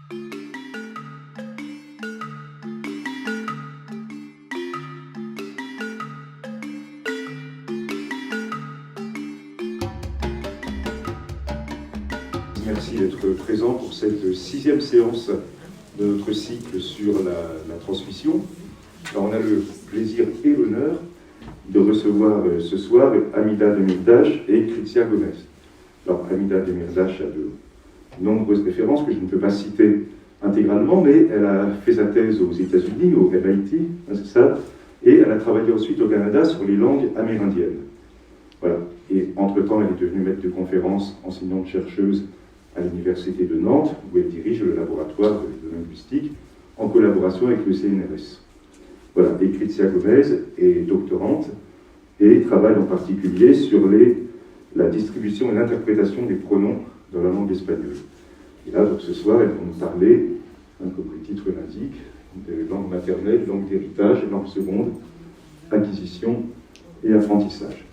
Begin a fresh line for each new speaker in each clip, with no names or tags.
Merci d'être présent pour cette 6e séance de notre cycle sur la transmission. Alors, on a le plaisir et l'honneur de recevoir ce soir Amida Demirdas et Chrytia Gomez. Alors, Amida Demirdas a de nombreuses références que je ne peux pas citer intégralement, mais elle a fait sa thèse aux États-Unis, au MIT, c'est ça, et elle a travaillé ensuite au Canada sur les langues amérindiennes. Voilà. Et entre-temps, elle est devenue maître de conférences, enseignante-chercheuse à l'Université de Nantes, où elle dirige le laboratoire de linguistique en collaboration avec le CNRS. Voilà, et Chrytia Gomez est doctorante et travaille en particulier sur la distribution et l'interprétation des pronoms dans la langue espagnole. Et là, donc, ce soir, elle va nous parler, comme le titre l'indique, de langue maternelle, langue d'héritage, langue seconde, acquisition et apprentissage.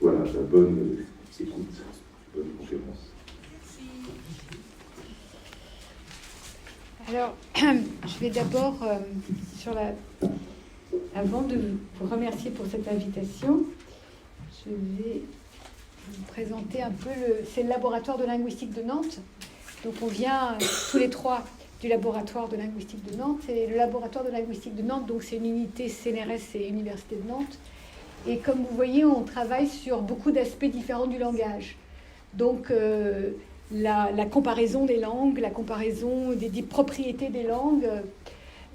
Voilà, la bonne écoute, bonne conférence.
Alors, je vais d'abord, avant de vous remercier pour cette invitation, je vais vous présenter un peu c'est le laboratoire de linguistique de Nantes. Donc on vient tous les trois du laboratoire de linguistique de Nantes. Et le laboratoire de linguistique de Nantes, donc c'est une unité CNRS et Université de Nantes. Et comme vous voyez, on travaille sur beaucoup d'aspects différents du langage. Donc la comparaison des langues, la comparaison des propriétés des langues.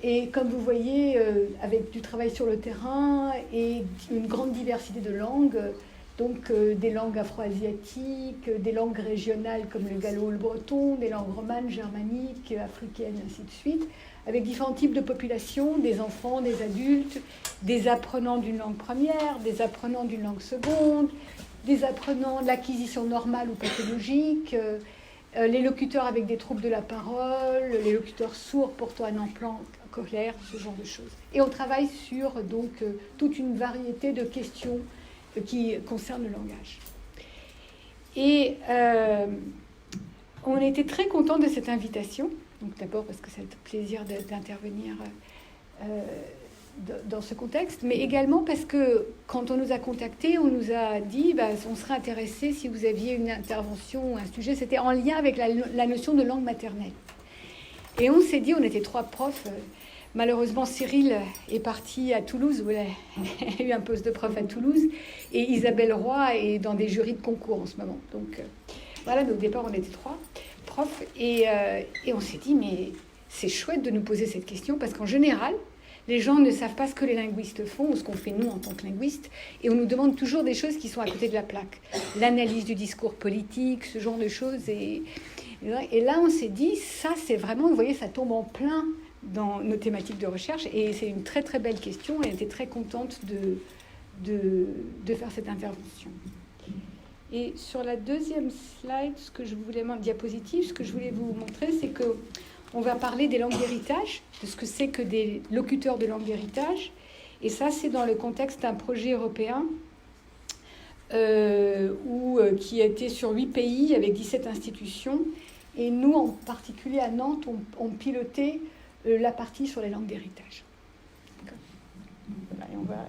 Et comme vous voyez, avec du travail sur le terrain et une grande diversité de langues, donc des langues afro-asiatiques, des langues régionales comme le gallo, le breton, des langues romanes, germaniques, africaines, ainsi de suite, avec différents types de populations, des enfants, des adultes, des apprenants d'une langue première, des apprenants d'une langue seconde, des apprenants de l'acquisition normale ou pathologique, les locuteurs avec des troubles de la parole, les locuteurs sourds portant un implant cochléaire, ce genre de choses. Et on travaille sur donc toute une variété de questions qui concernent le langage. Et on était très contents de cette invitation. Donc d'abord parce que ça a été un plaisir d'intervenir dans ce contexte, mais également parce que quand on nous a contactés, on nous a dit on serait intéressé si vous aviez une intervention, un sujet, c'était en lien avec la notion de langue maternelle. Et on s'est dit, on était trois profs. Malheureusement, Cyril est parti à Toulouse, où elle a eu un poste de prof à Toulouse, et Isabelle Roy est dans des jurys de concours en ce moment. Donc voilà, donc au départ, on était trois profs, et on s'est dit, mais c'est chouette de nous poser cette question, parce qu'en général, les gens ne savent pas ce que les linguistes font, ou ce qu'on fait nous en tant que linguistes, et on nous demande toujours des choses qui sont à côté de la plaque. L'analyse du discours politique, ce genre de choses. Et là, on s'est dit, ça, c'est vraiment, vous voyez, ça tombe en plein dans nos thématiques de recherche, et c'est une très très belle question, et elle était très contente de faire cette intervention. Et sur la deuxième slide, diapositive, ce que je voulais vous montrer, c'est que on va parler des langues d'héritage, de ce que c'est que des locuteurs de langues d'héritage, et ça c'est dans le contexte d'un projet européen qui a été sur 8 pays avec 17 institutions, et nous en particulier à Nantes, on pilotait la partie sur les langues d'héritage. Voilà,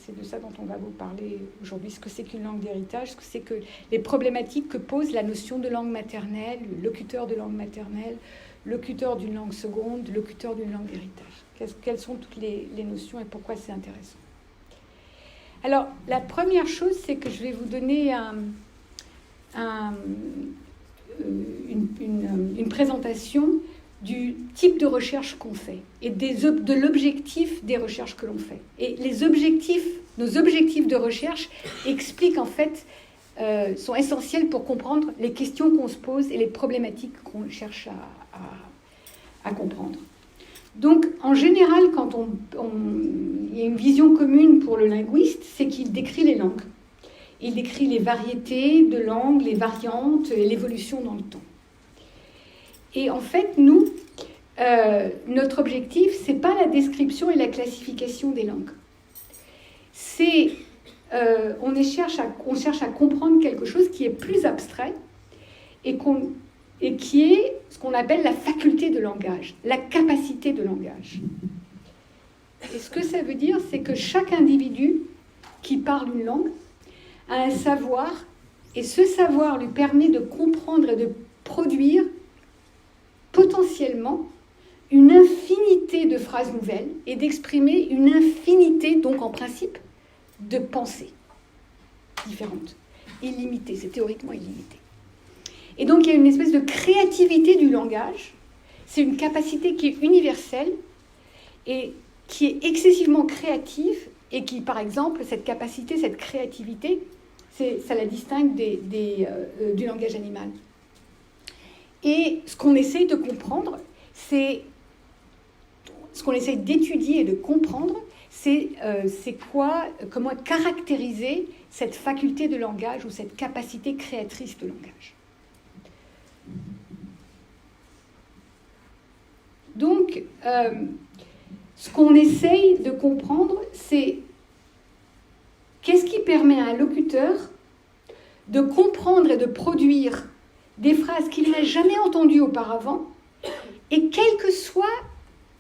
c'est de ça dont on va vous parler aujourd'hui, ce que c'est qu'une langue d'héritage, ce que c'est que les problématiques que pose la notion de langue maternelle, le locuteur de langue maternelle, locuteur d'une langue seconde, locuteur d'une langue d'héritage. Quelles sont toutes les notions et pourquoi c'est intéressant. Alors, la première chose, c'est que je vais vous donner une présentation du type de recherche qu'on fait et de l'objectif des recherches que l'on fait. Et nos objectifs de recherche expliquent en fait, sont essentiels pour comprendre les questions qu'on se pose et les problématiques qu'on cherche à comprendre. Donc, en général, quand il y a une vision commune pour le linguiste, c'est qu'il décrit les langues. Il décrit les variétés de langues, les variantes et l'évolution dans le temps. Et en fait, nous, notre objectif, c'est pas la description et la classification des langues. On cherche à comprendre quelque chose qui est plus abstrait et qu'on et qui est ce qu'on appelle la faculté de langage, la capacité de langage. Et ce que ça veut dire, c'est que chaque individu qui parle une langue a un savoir, et ce savoir lui permet de comprendre et de produire potentiellement une infinité de phrases nouvelles et d'exprimer une infinité, donc en principe, de pensées différentes, illimitées, c'est théoriquement illimité. Et donc il y a une espèce de créativité du langage, c'est une capacité qui est universelle et qui est excessivement créative et qui, par exemple, cette capacité, cette créativité, ça la distingue du langage animal. Et ce qu'on essaye de comprendre, ce qu'on essaye d'étudier et de comprendre, c'est comment caractériser cette faculté de langage ou cette capacité créatrice de langage. Donc, ce qu'on essaye de comprendre, c'est qu'est-ce qui permet à un locuteur de comprendre et de produire des phrases qu'il n'a jamais entendues auparavant, et quel que soit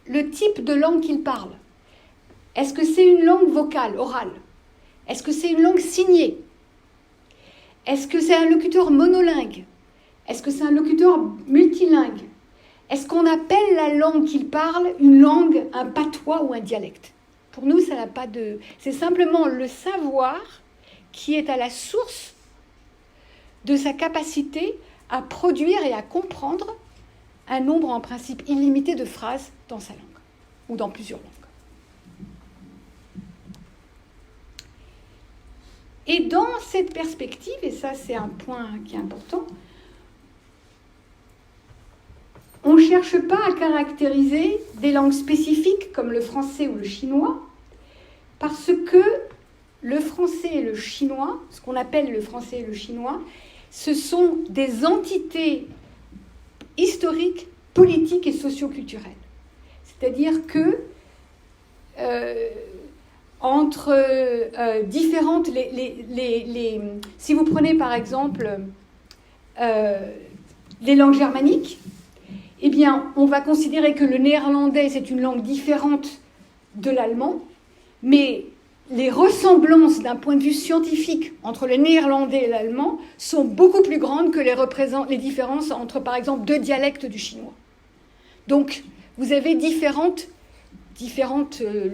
le type de langue qu'il parle. Est-ce que c'est une langue vocale, orale? Est-ce que c'est une langue signée? Est-ce que c'est un locuteur monolingue? Est-ce que c'est un locuteur multilingue? Est-ce qu'on appelle la langue qu'il parle une langue, un patois ou un dialecte? Pour nous, ça n'a pas de... C'est simplement le savoir qui est à la source de sa capacité à produire et à comprendre un nombre en principe illimité de phrases dans sa langue, ou dans plusieurs langues. Et dans cette perspective, et ça c'est un point qui est important, on ne cherche pas à caractériser des langues spécifiques comme le français ou le chinois, parce que le français et le chinois, ce qu'on appelle le français et le chinois, ce sont des entités historiques, politiques et socio-culturelles. C'est-à-dire que entre différentes... si vous prenez par exemple les langues germaniques, eh bien, on va considérer que le néerlandais, c'est une langue différente de l'allemand, mais les ressemblances d'un point de vue scientifique entre le néerlandais et l'allemand sont beaucoup plus grandes que les différences entre, par exemple, deux dialectes du chinois. Donc, vous avez différentes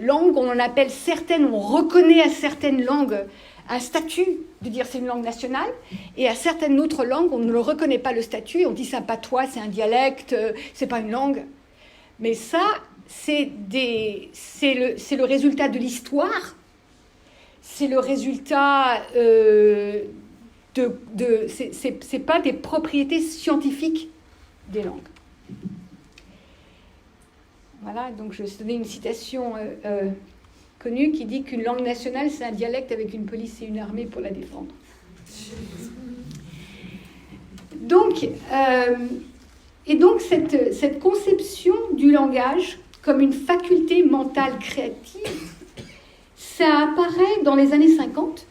langues, on en appelle certaines, on reconnaît à certaines langues un statut de dire c'est une langue nationale, et à certaines autres langues, on ne le reconnaît pas le statut, on dit c'est un patois, c'est un dialecte, c'est pas une langue. Mais ça, c'est le résultat de l'histoire, c'est le résultat c'est pas des propriétés scientifiques des langues. Voilà, donc je vais donner une citation connue qui dit qu'une langue nationale, c'est un dialecte avec une police et une armée pour la défendre. Donc, cette conception du langage comme une faculté mentale créative, ça apparaît dans les années 50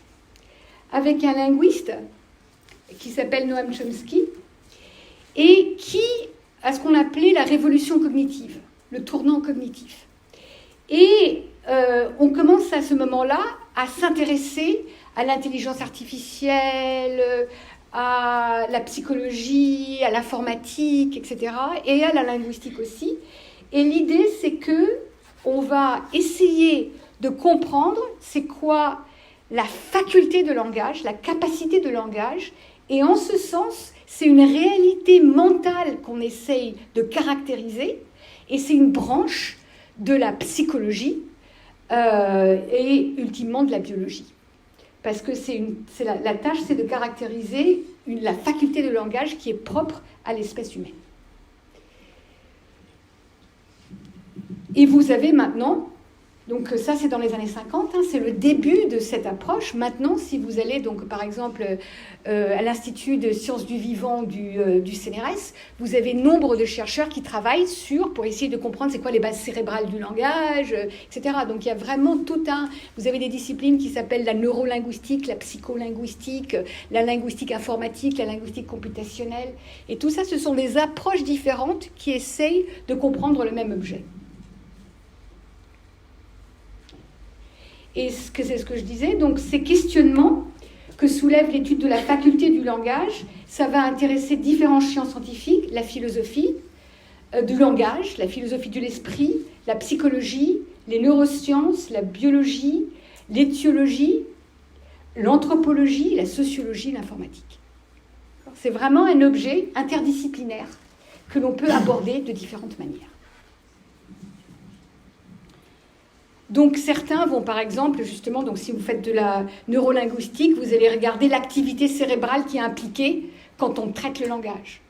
avec un linguiste qui s'appelle Noam Chomsky et qui a ce qu'on appelait la révolution cognitive, le tournant cognitif. Et on commence à ce moment-là à s'intéresser à l'intelligence artificielle, à la psychologie, à l'informatique, etc., et à la linguistique aussi. Et l'idée, c'est qu'on va essayer de comprendre c'est quoi la faculté de langage, la capacité de langage, et en ce sens, c'est une réalité mentale qu'on essaye de caractériser, et c'est une branche de la psychologie et ultimement de la biologie. Parce que la tâche, c'est de caractériser la faculté de langage qui est propre à l'espèce humaine. Et vous avez maintenant Donc ça, c'est dans les années 50, hein, c'est le début de cette approche. Maintenant, si vous allez, donc, par exemple, à l'Institut de sciences du vivant du CNRS, vous avez nombre de chercheurs qui travaillent pour essayer de comprendre c'est quoi les bases cérébrales du langage, etc. Donc il y a vraiment vous avez des disciplines qui s'appellent la neurolinguistique, la psycholinguistique, la linguistique informatique, la linguistique computationnelle. Et tout ça, ce sont des approches différentes qui essayent de comprendre le même objet. Et c'est ce que je disais, donc ces questionnements que soulève l'étude de la faculté du langage, ça va intéresser différents champs scientifiques, la philosophie du langage, la philosophie de l'esprit, la psychologie, les neurosciences, la biologie, l'éthiologie, l'anthropologie, la sociologie, l'informatique. C'est vraiment un objet interdisciplinaire que l'on peut aborder de différentes manières. Donc certains vont par exemple, justement, donc si vous faites de la neurolinguistique, vous allez regarder l'activité cérébrale qui est impliquée quand on traite le langage.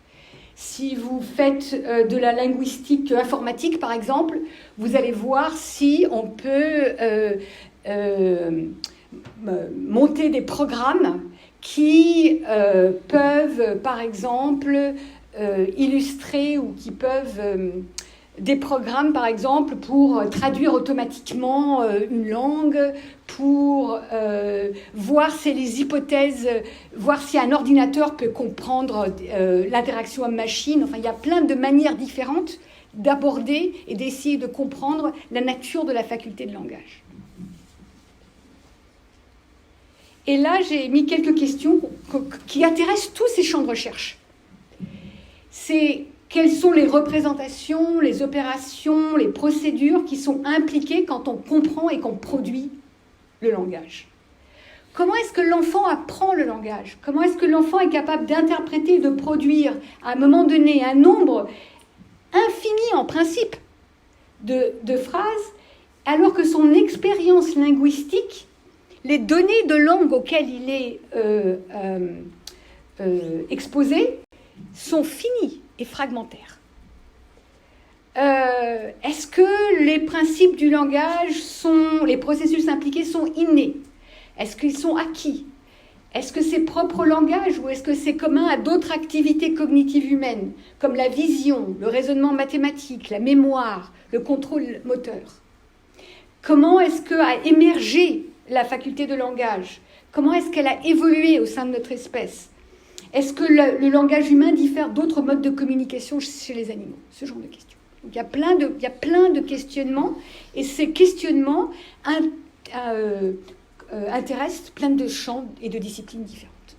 Si vous faites de la linguistique informatique, par exemple, vous allez voir si on peut monter des programmes qui peuvent, par exemple, illustrer ou qui peuvent... des programmes, par exemple, pour traduire automatiquement une langue, pour voir si les hypothèses, voir si un ordinateur peut comprendre l'interaction homme-machine. Enfin, il y a plein de manières différentes d'aborder et d'essayer de comprendre la nature de la faculté de langage. Et là, j'ai mis quelques questions qui intéressent tous ces champs de recherche. C'est... Quelles sont les représentations, les opérations, les procédures qui sont impliquées quand on comprend et qu'on produit le langage? Comment est-ce que l'enfant apprend le langage? Comment est-ce que l'enfant est capable d'interpréter et de produire à un moment donné un nombre infini en principe de phrases, alors que son expérience linguistique, les données de langue auxquelles il est exposé, sont finies et fragmentaires. Est-ce que les principes du langage les processus impliqués sont innés? Est-ce qu'ils sont acquis? Est-ce que c'est propre au langage ou est-ce que c'est commun à d'autres activités cognitives humaines, comme la vision, le raisonnement mathématique, la mémoire, le contrôle moteur? Comment est-ce qu'a émergé la faculté de langage? Comment est-ce qu'elle a évolué au sein de notre espèce? Est-ce que le langage humain diffère d'autres modes de communication chez les animaux? Ce genre de questions. Donc, il y a plein de questionnements, et ces questionnements intéressent plein de champs et de disciplines différentes.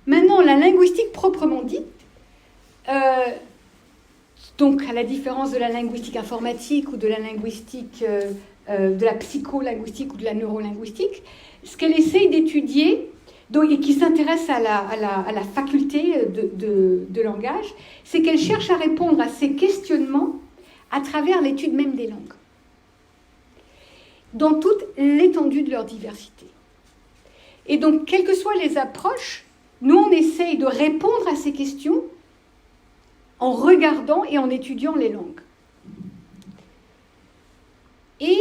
Maintenant, la linguistique proprement dite, donc à la différence de la linguistique informatique ou de la linguistique, de la psycholinguistique ou de la neurolinguistique, ce qu'elle essaye d'étudier, et qui s'intéresse à la faculté de langage, c'est qu'elle cherche à répondre à ces questionnements à travers l'étude même des langues, dans toute l'étendue de leur diversité. Et donc, quelles que soient les approches, nous, on essaye de répondre à ces questions en regardant et en étudiant les langues. Et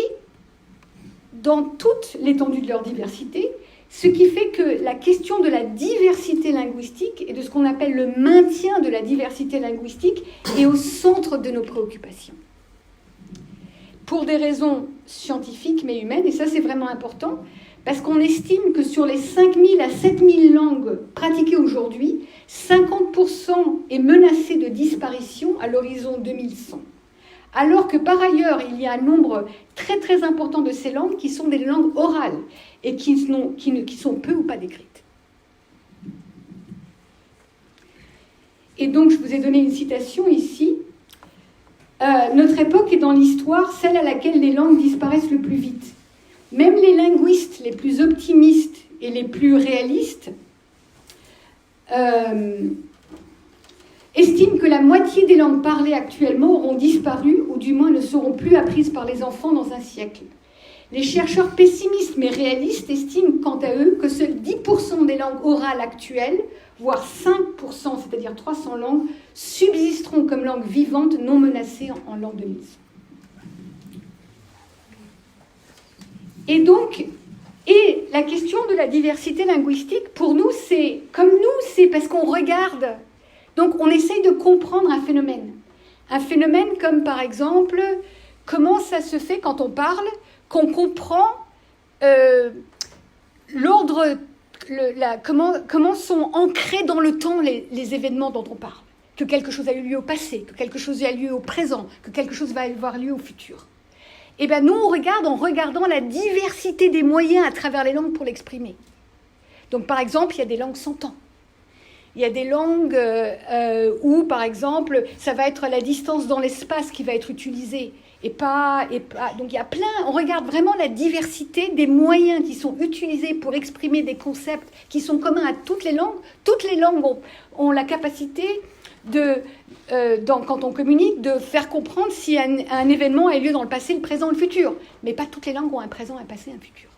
dans toute l'étendue de leur diversité, ce qui fait que la question de la diversité linguistique et de ce qu'on appelle le maintien de la diversité linguistique est au centre de nos préoccupations. Pour des raisons scientifiques mais humaines, et ça c'est vraiment important, parce qu'on estime que sur les 5000 à 7000 langues pratiquées aujourd'hui, 50% est menacé de disparition à l'horizon 2100. Alors que par ailleurs, il y a un nombre très très important de ces langues qui sont des langues orales et qui sont peu ou pas décrites. Et donc, je vous ai donné une citation ici. Notre époque est dans l'histoire celle à laquelle les langues disparaissent le plus vite. Même les linguistes les plus optimistes et les plus réalistes estiment que la moitié des langues parlées actuellement auront disparu ou du moins ne seront plus apprises par les enfants dans un siècle. Les chercheurs pessimistes mais réalistes estiment quant à eux que seuls 10% des langues orales actuelles voire 5%, c'est-à-dire 300 langues, subsisteront comme langue vivante non menacée en langue de mise. Et donc, la question de la diversité linguistique, pour nous, c'est parce qu'on regarde, donc on essaye de comprendre un phénomène. Un phénomène comme, par exemple, comment ça se fait quand on parle, qu'on comprend l'ordre, comment sont ancrés dans le temps les événements dont on parle. Que quelque chose a eu lieu au passé, que quelque chose a eu lieu au présent, que quelque chose va avoir lieu au futur. Eh bien, nous, on regarde en regardant la diversité des moyens à travers les langues pour l'exprimer. Donc, par exemple, il y a des langues sans temps. Il y a des langues où, par exemple, ça va être la distance dans l'espace qui va être utilisée. Donc, il y a plein... On regarde vraiment la diversité des moyens qui sont utilisés pour exprimer des concepts qui sont communs à toutes les langues. Toutes les langues ont la capacité quand on communique, de faire comprendre si un événement a eu lieu dans le passé, le présent, le futur. Mais pas toutes les langues ont un présent, un passé, un futur.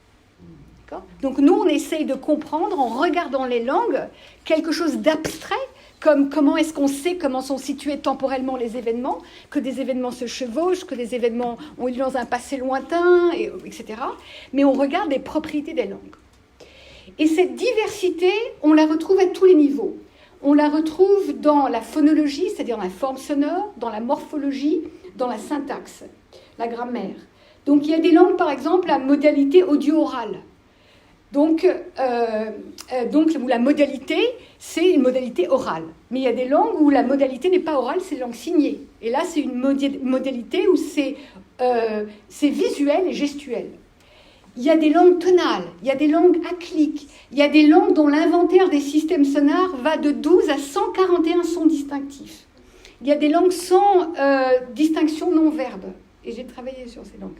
D'accord ? Donc nous, on essaye de comprendre, en regardant les langues, quelque chose d'abstrait, comme comment est-ce qu'on sait comment sont situés temporellement les événements, que des événements se chevauchent, que des événements ont eu lieu dans un passé lointain, etc. Mais on regarde les propriétés des langues. Et cette diversité, on la retrouve à tous les niveaux. On la retrouve dans la phonologie, c'est-à-dire dans la forme sonore, dans la morphologie, dans la syntaxe, la grammaire. Donc il y a des langues, par exemple, à modalité audio-orale. Donc où la modalité, c'est une modalité orale. Mais il y a des langues où la modalité n'est pas orale, c'est langue signée. Et là, c'est une modalité où c'est visuel et gestuel. Il y a des langues tonales, il y a des langues à clic, il y a des langues dont l'inventaire des systèmes sonores va de 12 à 141 sons distinctifs. Il y a des langues sans distinction non-verbe, et j'ai travaillé sur ces langues.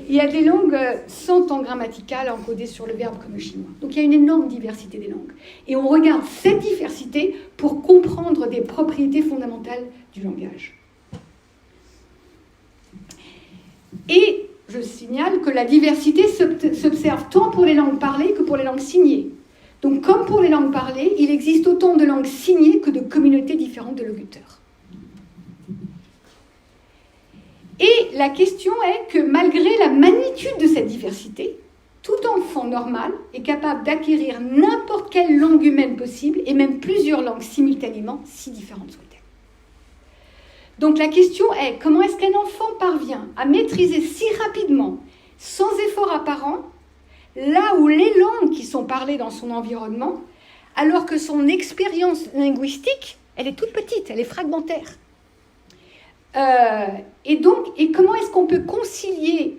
Il y a des langues sans temps grammatical encodées sur le verbe comme le chinois. Donc il y a une énorme diversité des langues. Et on regarde cette diversité pour comprendre des propriétés fondamentales du langage. Et je signale que la diversité s'observe tant pour les langues parlées que pour les langues signées. Donc, comme pour les langues parlées, il existe autant de langues signées que de communautés différentes de locuteurs. Et la question est que malgré la magnitude de cette diversité, tout enfant normal est capable d'acquérir n'importe quelle langue humaine possible, et même plusieurs langues simultanément, si différentes soient-elles. Donc la question est, comment est-ce qu'un enfant parvient à maîtriser si rapidement, sans effort apparent, là où les langues qui sont parlées dans son environnement, alors que son expérience linguistique, elle est toute petite, elle est fragmentaire. Et comment est-ce qu'on peut concilier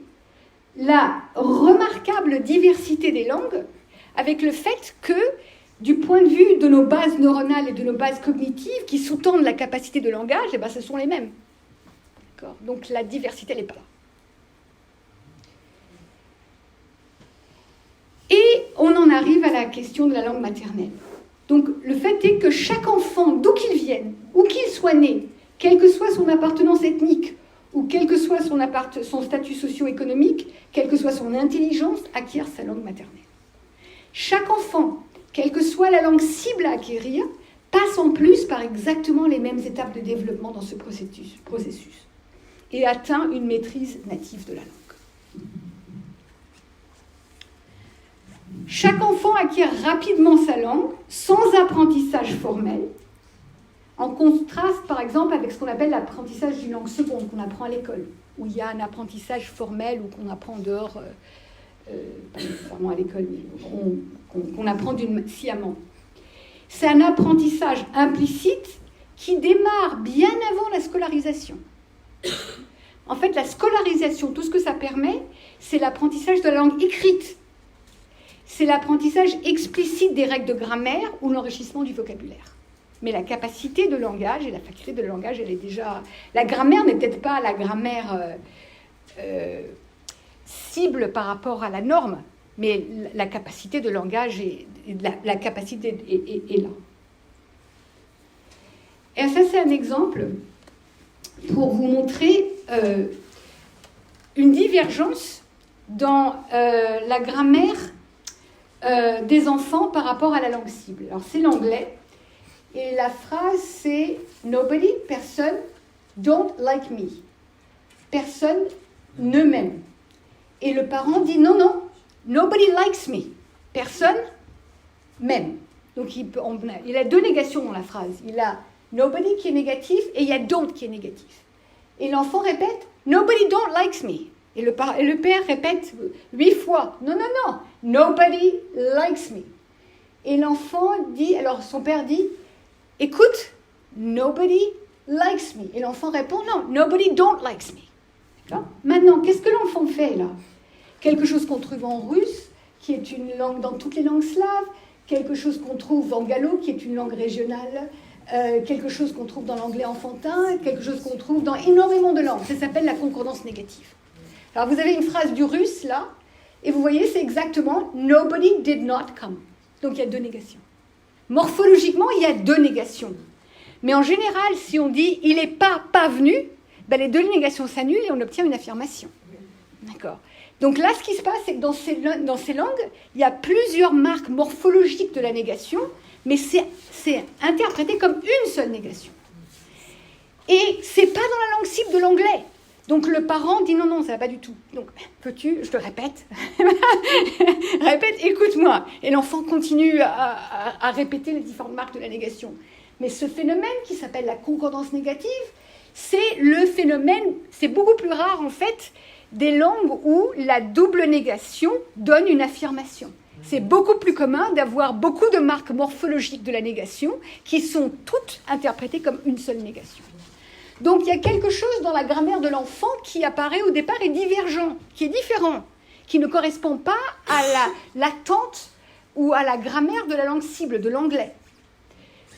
la remarquable diversité des langues avec le fait que, du point de vue de nos bases neuronales et de nos bases cognitives qui sous-tendent la capacité de langage, ce sont les mêmes. D'accord ? Donc la diversité, elle n'est pas là. Et on en arrive à la question de la langue maternelle. Donc le fait est que chaque enfant, d'où qu'il vienne, où qu'il soit né, quelle que soit son appartenance ethnique, ou quel que soit son statut socio-économique, quelle que soit son intelligence, acquiert sa langue maternelle. Chaque enfant, quelle que soit la langue cible à acquérir, passe en plus par exactement les mêmes étapes de développement dans ce processus et atteint une maîtrise native de la langue. Chaque enfant acquiert rapidement sa langue sans apprentissage formel, en contraste par exemple avec ce qu'on appelle l'apprentissage d'une langue seconde qu'on apprend à l'école, où il y a un apprentissage formel ou qu'on apprend dehors, pas nécessairement à l'école, mais qu'on apprend sciemment. C'est un apprentissage implicite qui démarre bien avant la scolarisation. En fait, la scolarisation, tout ce que ça permet, c'est l'apprentissage de la langue écrite. C'est l'apprentissage explicite des règles de grammaire ou l'enrichissement du vocabulaire. Mais la capacité de langage et la faculté de langage, elle est déjà... La grammaire n'est peut-être pas la grammaire cible par rapport à la norme, mais la capacité de langage la capacité est là. Et ça, c'est un exemple pour vous montrer une divergence dans la grammaire des enfants par rapport à la langue cible. Alors, c'est l'anglais. Et la phrase, c'est « Nobody, personne, don't like me ». Personne ne m'aime. Et le parent dit « Non, non, nobody likes me ». Personne m'aime. Donc il a deux négations dans la phrase. Il a « nobody » qui est négatif et il y a « don't » qui est négatif. Et l'enfant répète « Nobody don't likes me ». Et le père répète 8 fois « Non, non, non, nobody likes me ». Et l'enfant dit, alors son père dit « Écoute, nobody likes me ». Et l'enfant répond « Non, nobody don't likes me ». D'accord ? Maintenant, qu'est-ce que l'enfant fait là ? Quelque chose qu'on trouve en russe, qui est une langue dans toutes les langues slaves, quelque chose qu'on trouve en gallo, qui est une langue régionale, quelque chose qu'on trouve dans l'anglais enfantin, quelque chose qu'on trouve dans énormément de langues. Ça s'appelle la concordance négative. Alors vous avez une phrase du russe là, et vous voyez, c'est exactement « Nobody did not come ». Donc il y a deux négations. Morphologiquement, il y a deux négations. Mais en général, si on dit « il n'est pas venu », ben, les deux négations s'annulent et on obtient une affirmation. D'accord ? Donc là, ce qui se passe, c'est que dans ces langues, il y a plusieurs marques morphologiques de la négation, mais c'est interprété comme une seule négation. Et ce n'est pas dans la langue cible de l'anglais. Donc le parent dit non, non, ça ne va pas du tout. Donc, peux-tu, je te répète, répète, écoute-moi. Et l'enfant continue à répéter les différentes marques de la négation. Mais ce phénomène qui s'appelle la concordance négative, c'est le phénomène, c'est beaucoup plus rare en fait, des langues où la double négation donne une affirmation. C'est beaucoup plus commun d'avoir beaucoup de marques morphologiques de la négation qui sont toutes interprétées comme une seule négation. Donc il y a quelque chose dans la grammaire de l'enfant qui apparaît au départ et divergent, qui est différent, qui ne correspond pas à l'attente ou à la grammaire de la langue cible, de l'anglais.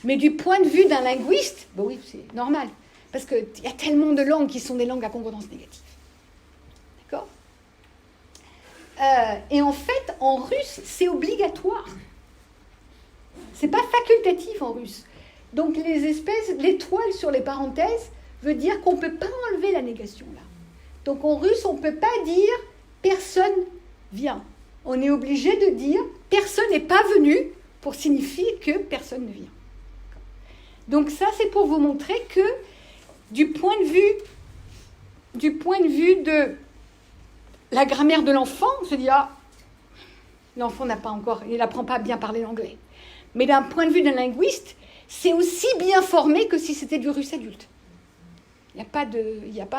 Mais du point de vue d'un linguiste, bon oui, c'est normal, parce qu'il y a tellement de langues qui sont des langues à concordance négative. D'accord ? Et en fait, en russe, c'est obligatoire. C'est pas facultatif en russe. Donc l'étoile sur les parenthèses veut dire qu'on ne peut pas enlever la négation là. Donc en russe, on ne peut pas dire « personne vient ». On est obligé de dire « personne n'est pas venu » pour signifier que personne ne vient. Donc ça, c'est pour vous montrer que du point de vue de la grammaire de l'enfant, on se dit « ah, l'enfant il n'apprend pas à bien parler l'anglais ». Mais d'un point de vue d'un linguiste, c'est aussi bien formé que si c'était du russe adulte.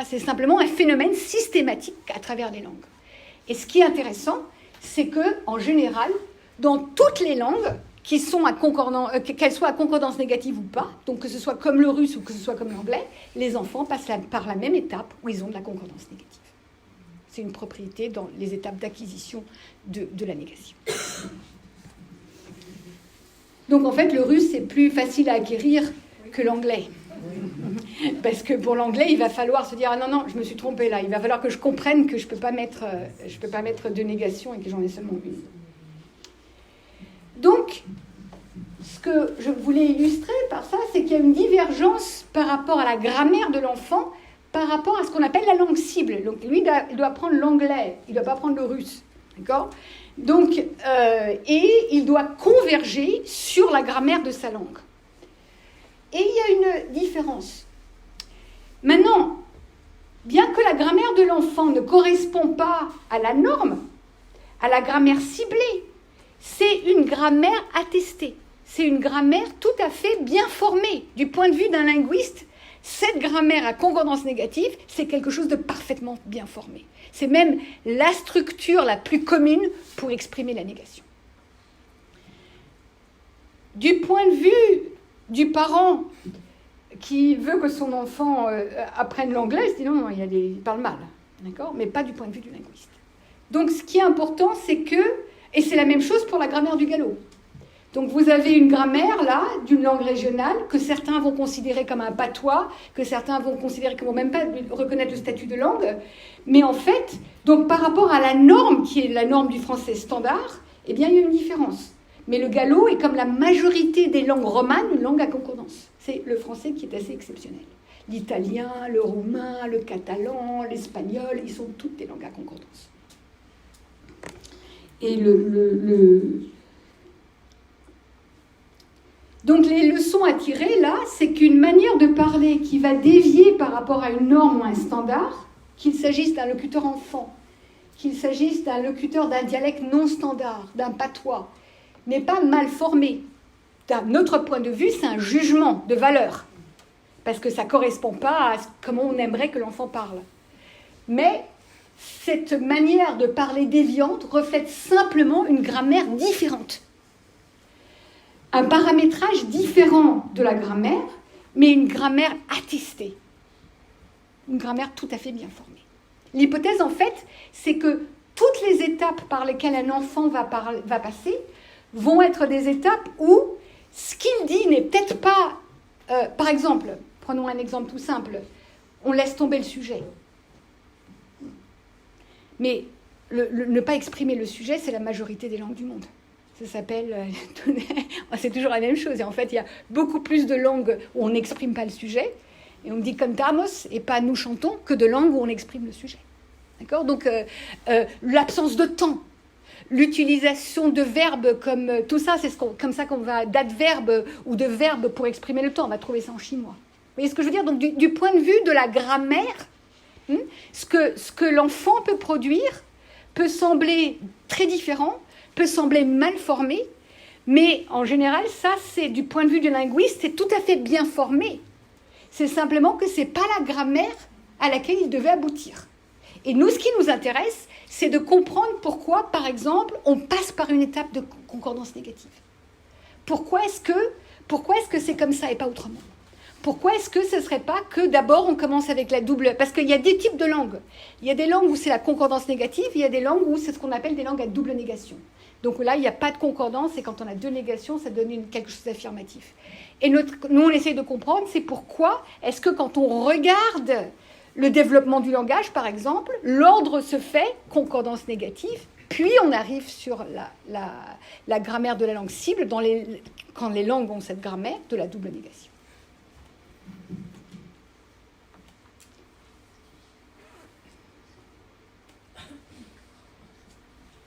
C'est simplement un phénomène systématique à travers les langues. Et ce qui est intéressant, c'est qu'en général, dans toutes les langues, qu'elles soient à concordance négative ou pas, donc que ce soit comme le russe ou que ce soit comme l'anglais, les enfants passent par la même étape où ils ont de la concordance négative. C'est une propriété dans les étapes d'acquisition de la négation. Donc en fait, le russe, c'est plus facile à acquérir que l'anglais. Parce que pour l'anglais, il va falloir se dire « Ah non, non, je me suis trompée là. Il va falloir que je comprenne que je ne peux pas mettre de négation et que j'en ai seulement une. » Donc, ce que je voulais illustrer par ça, c'est qu'il y a une divergence par rapport à la grammaire de l'enfant, par rapport à ce qu'on appelle la langue cible. Donc lui, il doit apprendre l'anglais, il ne doit pas apprendre le russe. D'accord ? Donc, et il doit converger sur la grammaire de sa langue. Et il y a une différence. Maintenant, bien que la grammaire de l'enfant ne correspond pas à la norme, à la grammaire ciblée, c'est une grammaire attestée. C'est une grammaire tout à fait bien formée. Du point de vue d'un linguiste, cette grammaire à concordance négative, c'est quelque chose de parfaitement bien formé. C'est même la structure la plus commune pour exprimer la négation. Du point de vue du parent qui veut que son enfant apprenne l'anglais, il se dit non, il parle mal, d'accord ? Mais pas du point de vue du linguiste. Donc ce qui est important, c'est que, et c'est la même chose pour la grammaire du gallo. Donc vous avez une grammaire là, d'une langue régionale, que certains vont considérer comme un patois, que certains vont considérer qu'ils ne vont même pas reconnaître le statut de langue. Mais en fait, donc par rapport à la norme, qui est la norme du français standard, eh bien il y a une différence. Mais le gallo est comme la majorité des langues romanes, une langue à concordance. C'est le français qui est assez exceptionnel. L'italien, le roumain, le catalan, l'espagnol, ils sont toutes des langues à concordance. Et Donc les leçons à tirer là, c'est qu'une manière de parler qui va dévier par rapport à une norme ou un standard, qu'il s'agisse d'un locuteur enfant, qu'il s'agisse d'un locuteur d'un dialecte non standard, d'un patois, n'est pas mal formé. D'un autre point de vue, c'est un jugement de valeur, parce que ça ne correspond pas à comment on aimerait que l'enfant parle. Mais cette manière de parler déviante reflète simplement une grammaire différente. Un paramétrage différent de la grammaire, mais une grammaire attestée. Une grammaire tout à fait bien formée. L'hypothèse, en fait, c'est que toutes les étapes par lesquelles un enfant va passer vont être des étapes où ce qu'il dit n'est peut-être pas... par exemple, prenons un exemple tout simple, on laisse tomber le sujet. Mais ne pas exprimer le sujet, c'est la majorité des langues du monde. Ça s'appelle... c'est toujours la même chose. Et en fait, il y a beaucoup plus de langues où on n'exprime pas le sujet, et on dit cantamos, et pas nous chantons, que de langues où on exprime le sujet. D'accord ? Donc, l'absence de temps, l'utilisation de verbes comme... tout ça, c'est comme ça qu'on va... d'adverbes ou de verbes pour exprimer le temps. On va trouver ça en chinois. Vous voyez ce que je veux dire ? Donc, du point de vue de la grammaire, ce que l'enfant peut produire peut sembler très différent, peut sembler mal formé, mais en général, ça, c'est du point de vue du linguiste, c'est tout à fait bien formé. C'est simplement que ce n'est pas la grammaire à laquelle il devait aboutir. Et nous, ce qui nous intéresse, c'est de comprendre pourquoi, par exemple, on passe par une étape de concordance négative. Pourquoi est-ce que c'est comme ça et pas autrement ? Pourquoi est-ce que ce ne serait pas que d'abord on commence avec la double... Parce qu'il y a des types de langues. Il y a des langues où c'est la concordance négative, il y a des langues où c'est ce qu'on appelle des langues à double négation. Donc là, il n'y a pas de concordance, et quand on a deux négations, ça donne quelque chose d'affirmatif. Et nous, on essaye de comprendre, c'est pourquoi est-ce que quand on regarde le développement du langage, par exemple, l'ordre se fait concordance négative, puis on arrive sur la grammaire de la langue cible, quand les langues ont cette grammaire de la double négation.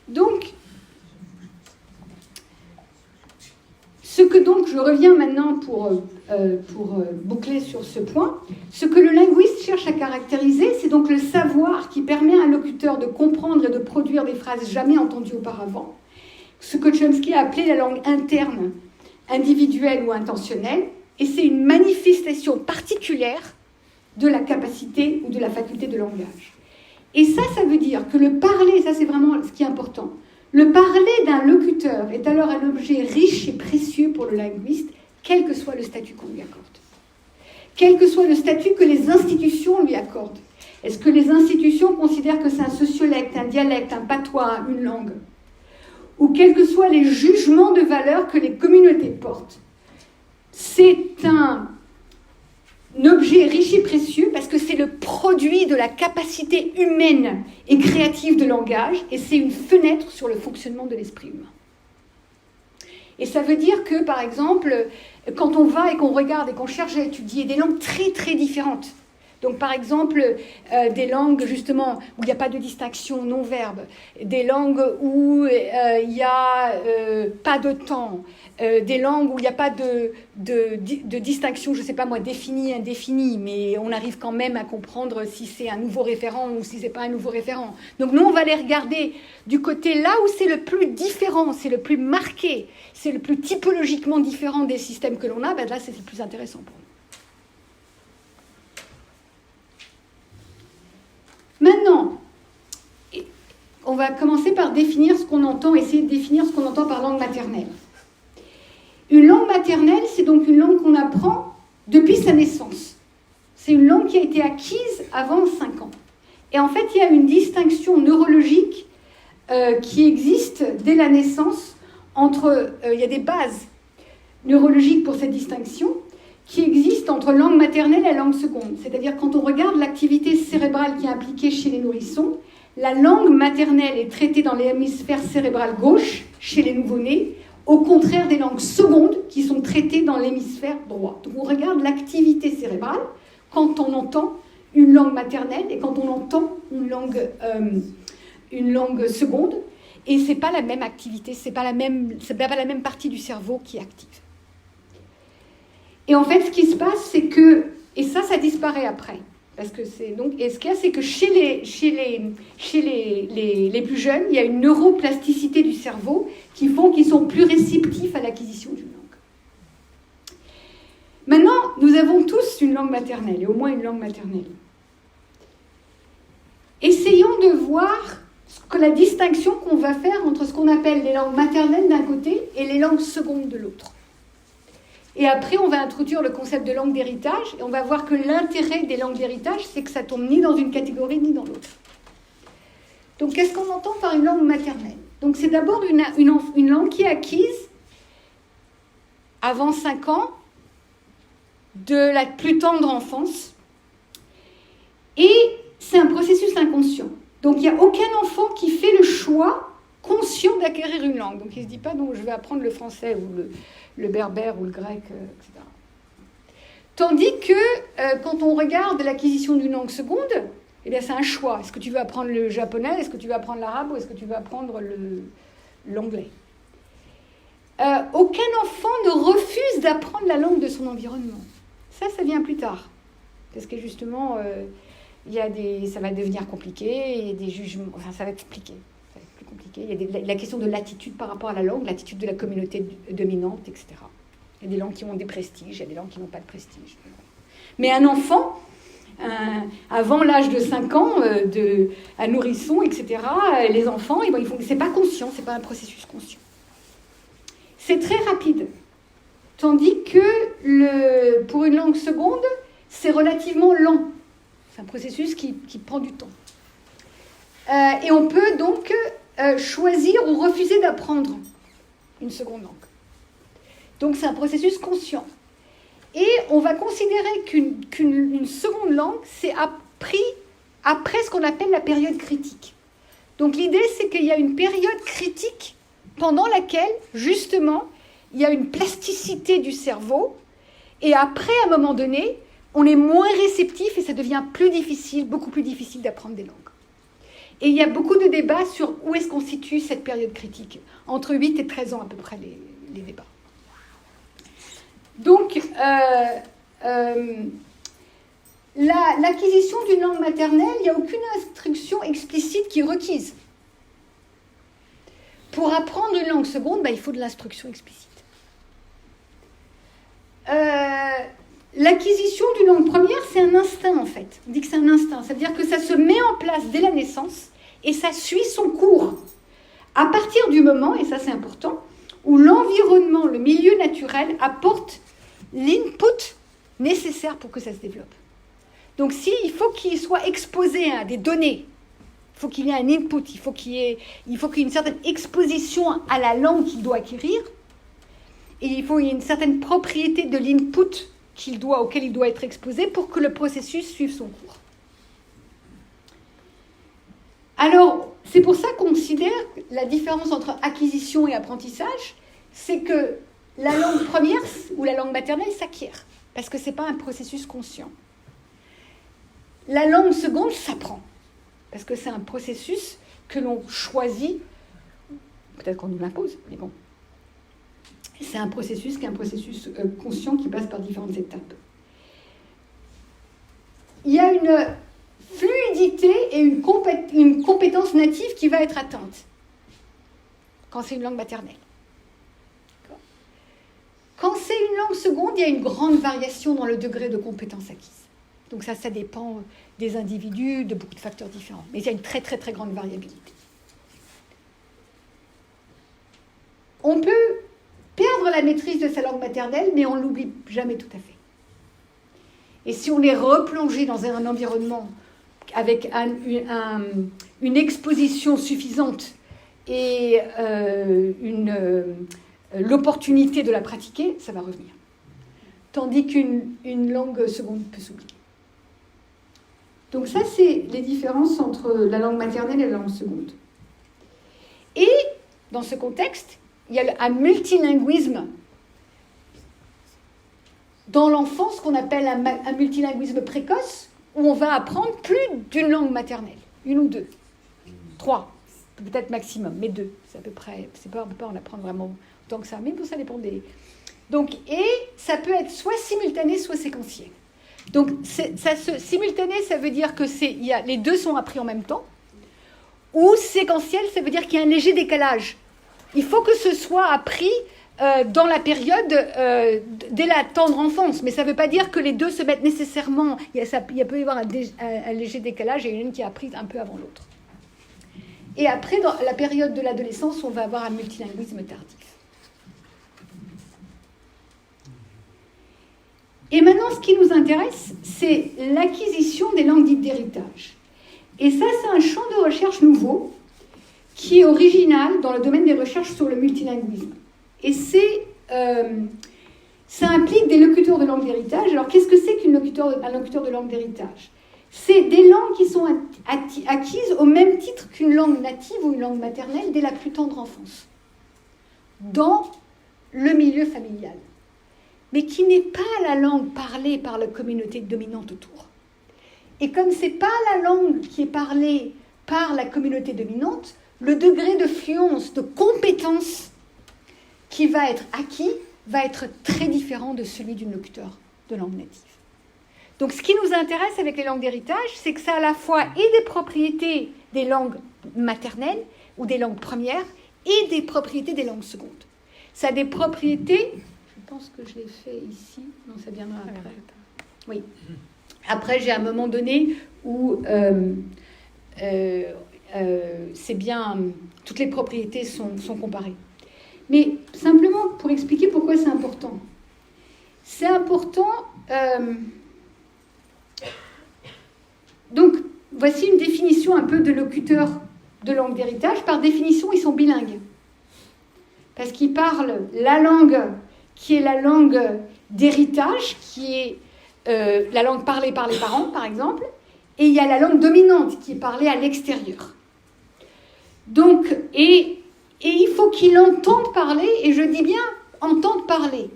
Donc, je reviens maintenant pour boucler sur ce point. Ce que le linguiste cherche à caractériser, c'est donc le savoir qui permet à un locuteur de comprendre et de produire des phrases jamais entendues auparavant. Ce que Chomsky a appelé la langue interne, individuelle ou intentionnelle, et c'est une manifestation particulière de la capacité ou de la faculté de langage. Et ça veut dire que le parler, ça c'est vraiment ce qui est important, le parler d'un locuteur est alors un objet riche et précieux pour le linguiste, quel que soit le statut qu'on lui accorde. Quel que soit le statut que les institutions lui accordent. Est-ce que les institutions considèrent que c'est un sociolecte, un dialecte, un patois, une langue ? Ou quels que soient les jugements de valeur que les communautés portent. C'est un objet riche et précieux parce que c'est le produit de la capacité humaine et créative de langage et c'est une fenêtre sur le fonctionnement de l'esprit humain. Et ça veut dire que, par exemple, quand on va et qu'on regarde et qu'on cherche à étudier des langues très très différentes, donc par exemple des langues justement où il n'y a pas de distinction non-verbe, des langues où il n'y a pas de temps, des langues où il n'y a pas de distinction, je ne sais pas moi, définie, indéfinie, mais on arrive quand même à comprendre si c'est un nouveau référent ou si ce n'est pas un nouveau référent. Donc nous, on va les regarder du côté là où c'est le plus différent, c'est le plus marqué, c'est le plus typologiquement différent des systèmes que l'on a, ben là c'est le plus intéressant pour nous. Maintenant, on va commencer par définir ce qu'on entend, essayer de définir ce qu'on entend par langue maternelle. Une langue maternelle, c'est donc une langue qu'on apprend depuis sa naissance. C'est une langue qui a été acquise avant 5 ans. Et en fait, il y a une distinction neurologique qui existe dès la naissance entre... il y a des bases neurologiques pour cette distinction qui existe entre langue maternelle et langue seconde. C'est-à-dire quand on regarde l'activité cérébrale qui est impliquée chez les nourrissons, la langue maternelle est traitée dans l'hémisphère cérébral gauche chez les nouveau-nés, au contraire des langues secondes qui sont traitées dans l'hémisphère droit. Donc on regarde l'activité cérébrale quand on entend une langue maternelle et quand on entend une langue seconde, et ce n'est pas la même activité, ce n'est pas la même partie du cerveau qui est active. Et en fait, ce qui se passe, c'est que, et ça disparaît après. Parce que et ce qu'il y a, c'est que chez les plus jeunes, il y a une neuroplasticité du cerveau qui font qu'ils sont plus réceptifs à l'acquisition d'une langue. Maintenant, nous avons tous une langue maternelle, et au moins une langue maternelle. Essayons de voir la distinction qu'on va faire entre ce qu'on appelle les langues maternelles d'un côté et les langues secondes de l'autre. Et après, on va introduire le concept de langue d'héritage, et on va voir que l'intérêt des langues d'héritage, c'est que ça tombe ni dans une catégorie ni dans l'autre. Donc, qu'est-ce qu'on entend par une langue maternelle? Donc, c'est d'abord une langue qui est acquise avant 5 ans, de la plus tendre enfance, et c'est un processus inconscient. Donc, il n'y a aucun enfant qui fait le choix conscient d'acquérir une langue. Donc, il ne se dit pas, donc, je vais apprendre le français ou le berbère ou le grec, etc. Tandis que quand on regarde l'acquisition d'une langue seconde, eh bien, c'est un choix. Est-ce que tu veux apprendre le japonais? Est-ce que tu veux apprendre l'arabe? Ou est-ce que tu veux apprendre l'anglais? Aucun enfant ne refuse d'apprendre la langue de son environnement. Ça vient plus tard. Parce que justement, ça va devenir compliqué, il y a des jugements, enfin ça va être compliqué. Plus compliqué. Il y a la question de l'attitude par rapport à la langue, l'attitude de la communauté dominante, etc. Il y a des langues qui ont des prestiges, il y a des langues qui n'ont pas de prestige. Mais un enfant, avant l'âge de 5 ans, un nourrisson, etc., les enfants, c'est pas conscient, c'est pas un processus conscient. C'est très rapide. Tandis que pour une langue seconde, c'est relativement lent. C'est un processus qui prend du temps. Et on peut donc choisir ou refuser d'apprendre une seconde langue. Donc c'est un processus conscient. Et on va considérer qu'une seconde langue, c'est appris après ce qu'on appelle la période critique. Donc l'idée, c'est qu'il y a une période critique pendant laquelle, justement, il y a une plasticité du cerveau. Et après, à un moment donné, on est moins réceptif et ça devient plus difficile, beaucoup plus difficile d'apprendre des langues. Et il y a beaucoup de débats sur où est-ce qu'on situe cette période critique. Entre 8 et 13 ans à peu près, les débats. Donc, l'acquisition d'une langue maternelle, il n'y a aucune instruction explicite qui est requise. Pour apprendre une langue seconde, il faut de l'instruction explicite. L'acquisition d'une langue première, c'est un instinct en fait. On dit que c'est un instinct. Ça veut dire que ça se met en place dès la naissance et ça suit son cours. À partir du moment, et ça c'est important, où l'environnement, le milieu naturel apporte l'input nécessaire pour que ça se développe. Donc il faut qu'il soit exposé à des données, il faut qu'il y ait un input, il faut qu'il y ait une certaine exposition à la langue qu'il doit acquérir, et il faut qu'il y ait une certaine propriété de l'input auquel il doit être exposé pour que le processus suive son cours. Alors, c'est pour ça qu'on considère la différence entre acquisition et apprentissage, c'est que la langue première ou la langue maternelle s'acquiert, parce que ce n'est pas un processus conscient. La langue seconde s'apprend, parce que c'est un processus que l'on choisit, peut-être qu'on nous l'impose, mais bon. C'est un processus qui est un processus conscient qui passe par différentes étapes. Il y a une fluidité et une compétence native qui va être atteinte quand c'est une langue maternelle. Quand c'est une langue seconde, il y a une grande variation dans le degré de compétence acquise. Donc ça dépend des individus, de beaucoup de facteurs différents. Mais il y a une très très très grande variabilité. On peut perdre la maîtrise de sa langue maternelle, mais on ne l'oublie jamais tout à fait. Et si on est replongé dans un environnement avec une exposition suffisante et l'opportunité de la pratiquer, ça va revenir. Tandis qu'une langue seconde peut s'oublier. Donc ça, c'est les différences entre la langue maternelle et la langue seconde. Et dans ce contexte, il y a un multilinguisme dans l'enfance qu'on appelle un multilinguisme précoce, où on va apprendre plus d'une langue maternelle, 1 ou 2, 3, peut-être maximum, mais 2, c'est à peu près, on ne peut pas en apprendre vraiment autant que ça, mais ça dépend Donc, et ça peut être soit simultané, soit séquentiel. Donc, simultané, ça veut dire que les deux sont appris en même temps. Ou séquentiel, ça veut dire qu'il y a un léger décalage. Il faut que ce soit appris dans la période dès la tendre enfance. Mais ça ne veut pas dire que les deux se mettent nécessairement... Il peut y avoir un léger décalage et une qui est apprise un peu avant l'autre. Et après, dans la période de l'adolescence, on va avoir un multilinguisme tardif. Et maintenant, ce qui nous intéresse, c'est l'acquisition des langues dites d'héritage. Et ça, c'est un champ de recherche nouveau qui est original dans le domaine des recherches sur le multilinguisme. Et ça implique des locuteurs de langue d'héritage. Alors, qu'est-ce que c'est qu'un locuteur de langue d'héritage ? C'est des langues qui sont acquises au même titre qu'une langue native ou une langue maternelle dès la plus tendre enfance, dans le milieu familial, mais qui n'est pas la langue parlée par la communauté dominante autour. Et comme ce n'est pas la langue qui est parlée par la communauté dominante, le degré de fluence, de compétence qui va être acquis va être très différent de celui d'un locuteur de langue native. Donc ce qui nous intéresse avec les langues d'héritage, c'est que ça a à la fois et des propriétés des langues maternelles ou des langues premières et des propriétés des langues secondes. Ça a des propriétés, je pense que je l'ai fait ici, non, ça viendra après. Oui. Après, j'ai un moment donné où c'est bien, toutes les propriétés sont comparées. Mais simplement pour expliquer pourquoi c'est important. C'est important... Donc, voici une définition un peu de locuteurs de langue d'héritage. Par définition, ils sont bilingues. Parce qu'ils parlent la langue qui est la langue d'héritage, qui est la langue parlée par les parents, par exemple, et il y a la langue dominante qui est parlée à l'extérieur. Donc, et il faut qu'ils entendent parler, et je dis bien entendre parler.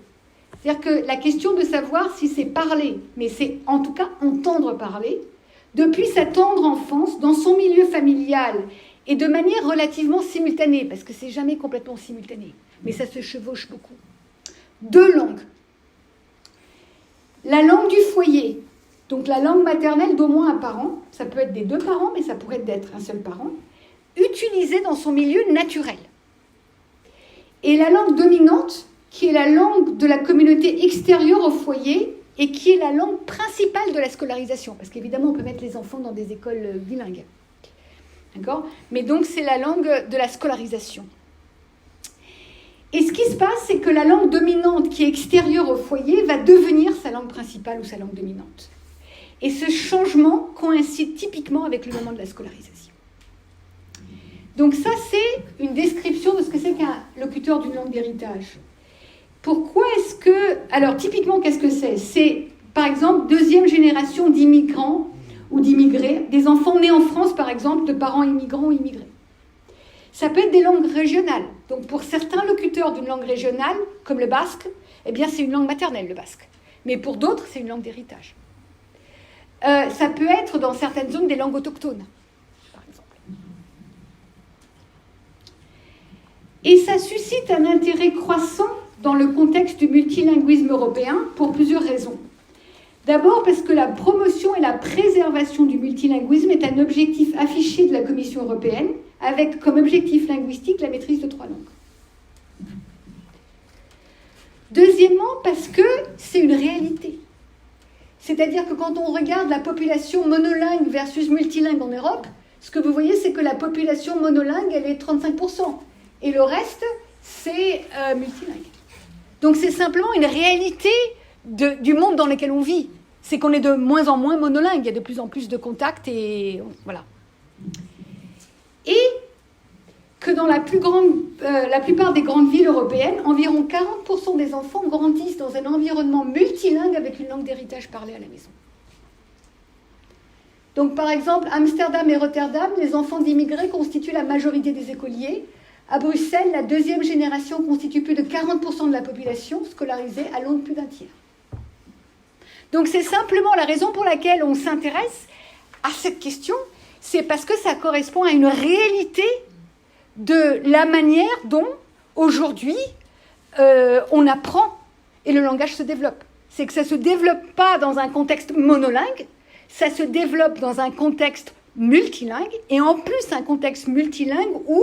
C'est-à-dire que la question de savoir si c'est parler, mais c'est en tout cas entendre parler, depuis sa tendre enfance, dans son milieu familial, et de manière relativement simultanée, parce que c'est jamais complètement simultané, mais ça se chevauche beaucoup. Deux langues. La langue du foyer, donc la langue maternelle d'au moins un parent, ça peut être des deux parents, mais ça pourrait être d'être un seul parent, utilisée dans son milieu naturel. Et la langue dominante, qui est la langue de la communauté extérieure au foyer et qui est la langue principale de la scolarisation. Parce qu'évidemment, on peut mettre les enfants dans des écoles bilingues. D'accord ? Mais donc, c'est la langue de la scolarisation. Et ce qui se passe, c'est que la langue dominante qui est extérieure au foyer va devenir sa langue principale ou sa langue dominante. Et ce changement coïncide typiquement avec le moment de la scolarisation. Donc ça, c'est une description de ce que c'est qu'un locuteur d'une langue d'héritage. Pourquoi est-ce que... Alors, typiquement, qu'est-ce que c'est ? C'est, par exemple, deuxième génération d'immigrants ou d'immigrés, des enfants nés en France, par exemple, de parents immigrants ou immigrés. Ça peut être des langues régionales. Donc, pour certains locuteurs d'une langue régionale, comme le basque, eh bien, c'est une langue maternelle, le basque. Mais pour d'autres, c'est une langue d'héritage. Ça peut être, dans certaines zones, des langues autochtones, par exemple. Et ça suscite un intérêt croissant dans le contexte du multilinguisme européen pour plusieurs raisons. D'abord parce que la promotion et la préservation du multilinguisme est un objectif affiché de la Commission européenne, avec comme objectif linguistique la maîtrise de 3 langues. Deuxièmement, parce que c'est une réalité. C'est-à-dire que quand on regarde la population monolingue versus multilingue en Europe, ce que vous voyez, c'est que la population monolingue, elle est 35%. Et le reste, c'est multilingue. Donc c'est simplement une réalité du monde dans lequel on vit. C'est qu'on est de moins en moins monolingue. Il y a de plus en plus de contacts et voilà. Et que dans la plupart des grandes villes européennes, environ 40% des enfants grandissent dans un environnement multilingue avec une langue d'héritage parlée à la maison. Donc par exemple, Amsterdam et Rotterdam, les enfants d'immigrés constituent la majorité des écoliers. À Bruxelles, la deuxième génération constitue plus de 40% de la population scolarisée à long de plus d'un tiers. Donc c'est simplement la raison pour laquelle on s'intéresse à cette question, c'est parce que ça correspond à une réalité de la manière dont, aujourd'hui, on apprend et le langage se développe. C'est que ça ne se développe pas dans un contexte monolingue, ça se développe dans un contexte multilingue, et en plus un contexte multilingue où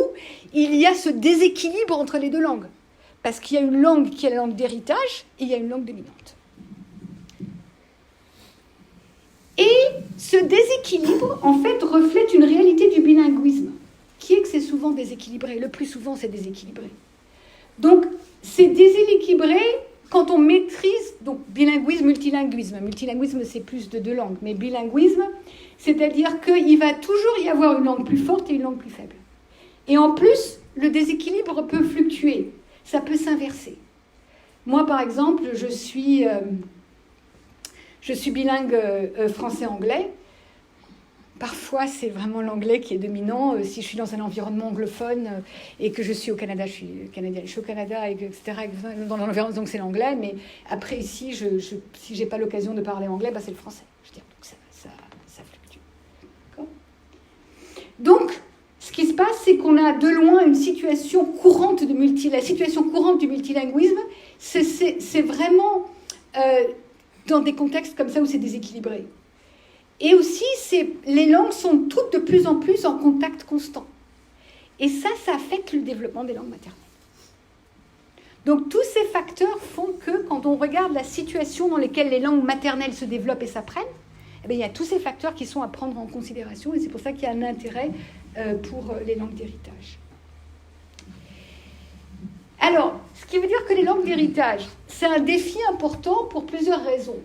il y a ce déséquilibre entre les deux langues. Parce qu'il y a une langue qui est la langue d'héritage, et il y a une langue dominante. Et ce déséquilibre, en fait, reflète une réalité du bilinguisme, qui est que c'est souvent déséquilibré. Le plus souvent, c'est déséquilibré. Donc, c'est déséquilibré quand on maîtrise, donc bilinguisme, multilinguisme. Multilinguisme, c'est plus de deux langues, mais bilinguisme, c'est-à-dire qu'il va toujours y avoir une langue plus forte et une langue plus faible. Et en plus, le déséquilibre peut fluctuer, ça peut s'inverser. Moi, par exemple, je suis bilingue français-anglais. Parfois, c'est vraiment l'anglais qui est dominant. Si je suis dans un environnement anglophone et que je suis au Canada, je suis canadienne. Je suis au Canada, etc. Dans l'environnement, donc c'est l'anglais. Mais après, ici, si je n'ai pas l'occasion de parler anglais, c'est le français. Je veux dire, donc ça fluctue. D'accord ? Donc, ce qui se passe, c'est qu'on a de loin une situation courante la situation courante du multilinguisme. C'est vraiment dans des contextes comme ça où c'est déséquilibré. Et aussi, les langues sont toutes de plus en plus en contact constant. Et ça affecte le développement des langues maternelles. Donc tous ces facteurs font que quand on regarde la situation dans laquelle les langues maternelles se développent et s'apprennent, eh bien, il y a tous ces facteurs qui sont à prendre en considération, et c'est pour ça qu'il y a un intérêt pour les langues d'héritage. Alors, ce qui veut dire que les langues d'héritage, c'est un défi important pour plusieurs raisons.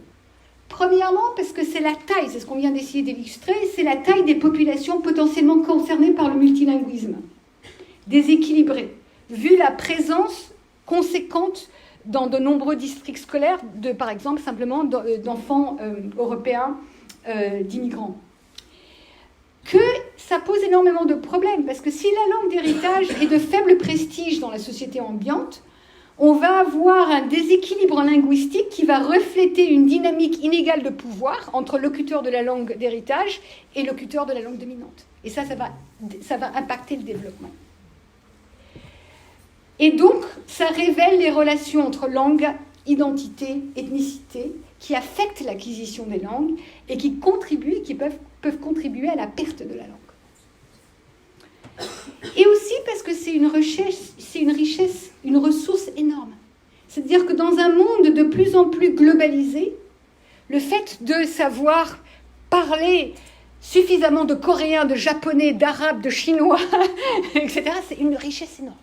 Premièrement, parce que c'est la taille, c'est ce qu'on vient d'essayer d'illustrer, c'est la taille des populations potentiellement concernées par le multilinguisme, déséquilibrées, vu la présence conséquente dans de nombreux districts scolaires, par exemple, simplement d'enfants européens d'immigrants. Que ça pose énormément de problèmes, parce que si la langue d'héritage est de faible prestige dans la société ambiante, on va avoir un déséquilibre linguistique qui va refléter une dynamique inégale de pouvoir entre locuteurs de la langue d'héritage et locuteurs de la langue dominante. Et ça va impacter le développement. Et donc, ça révèle les relations entre langue, identité, ethnicité, qui affectent l'acquisition des langues et qui peuvent contribuer à la perte de la langue. Et aussi parce que c'est une richesse, une ressource énorme. C'est-à-dire que dans un monde de plus en plus globalisé, le fait de savoir parler suffisamment de coréen, de japonais, d'arabe, de chinois, etc., c'est une richesse énorme.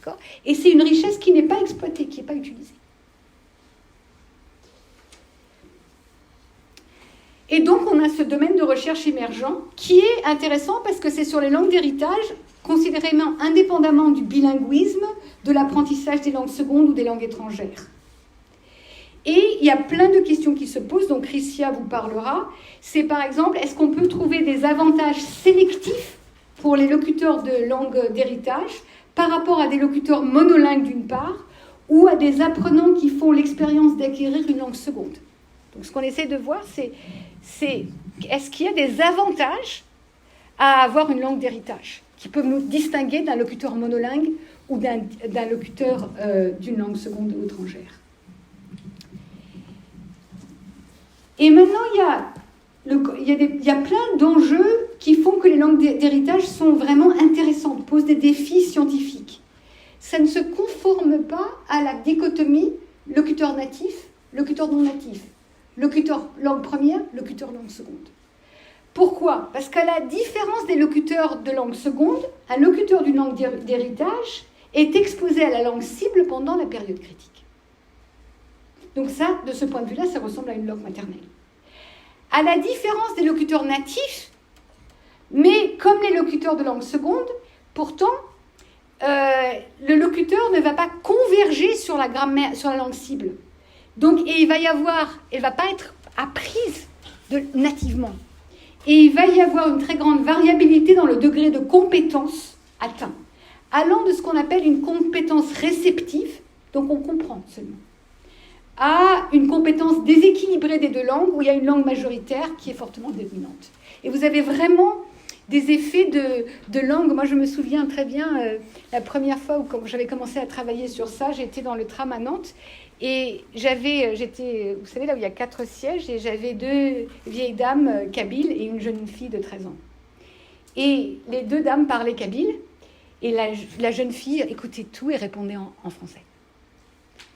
D'accord ? Et c'est une richesse qui n'est pas exploitée, qui n'est pas utilisée. Et donc, on a ce domaine de recherche émergent qui est intéressant parce que c'est sur les langues d'héritage, considérément indépendamment du bilinguisme, de l'apprentissage des langues secondes ou des langues étrangères. Et il y a plein de questions qui se posent, donc Chrysia vous parlera. C'est par exemple, est-ce qu'on peut trouver des avantages sélectifs pour les locuteurs de langues d'héritage par rapport à des locuteurs monolingues d'une part, ou à des apprenants qui font l'expérience d'acquérir une langue seconde. Donc ce qu'on essaie de voir, c'est est-ce qu'il y a des avantages à avoir une langue d'héritage qui peut nous distinguer d'un locuteur monolingue ou d'un locuteur d'une langue seconde ou étrangère. Et maintenant, il y a plein d'enjeux qui font que les langues d'héritage sont vraiment intéressantes, posent des défis scientifiques. Ça ne se conforme pas à la dichotomie locuteur natif, locuteur non natif. Locuteur langue première, locuteur langue seconde. Pourquoi ? Parce qu'à la différence des locuteurs de langue seconde, un locuteur d'une langue d'héritage est exposé à la langue cible pendant la période critique. Donc ça, de ce point de vue-là, ça ressemble à une langue maternelle. À la différence des locuteurs natifs, mais comme les locuteurs de langue seconde, pourtant, le locuteur ne va pas converger sur la grammaire, sur la langue cible. Donc, et elle va pas être apprise nativement. Et il va y avoir une très grande variabilité dans le degré de compétence atteint, allant de ce qu'on appelle une compétence réceptive, donc on comprend seulement, à une compétence déséquilibrée des deux langues, où il y a une langue majoritaire qui est fortement dominante. Et vous avez vraiment des effets de langue. Moi, je me souviens très bien, la première fois où quand j'avais commencé à travailler sur ça, j'étais dans le tram à Nantes, Et j'étais, vous savez, là où il y a 4 sièges, et j'avais 2 vieilles dames kabyles et une jeune fille de 13 ans. Et les 2 dames parlaient kabyle, et la jeune fille écoutait tout et répondait en français.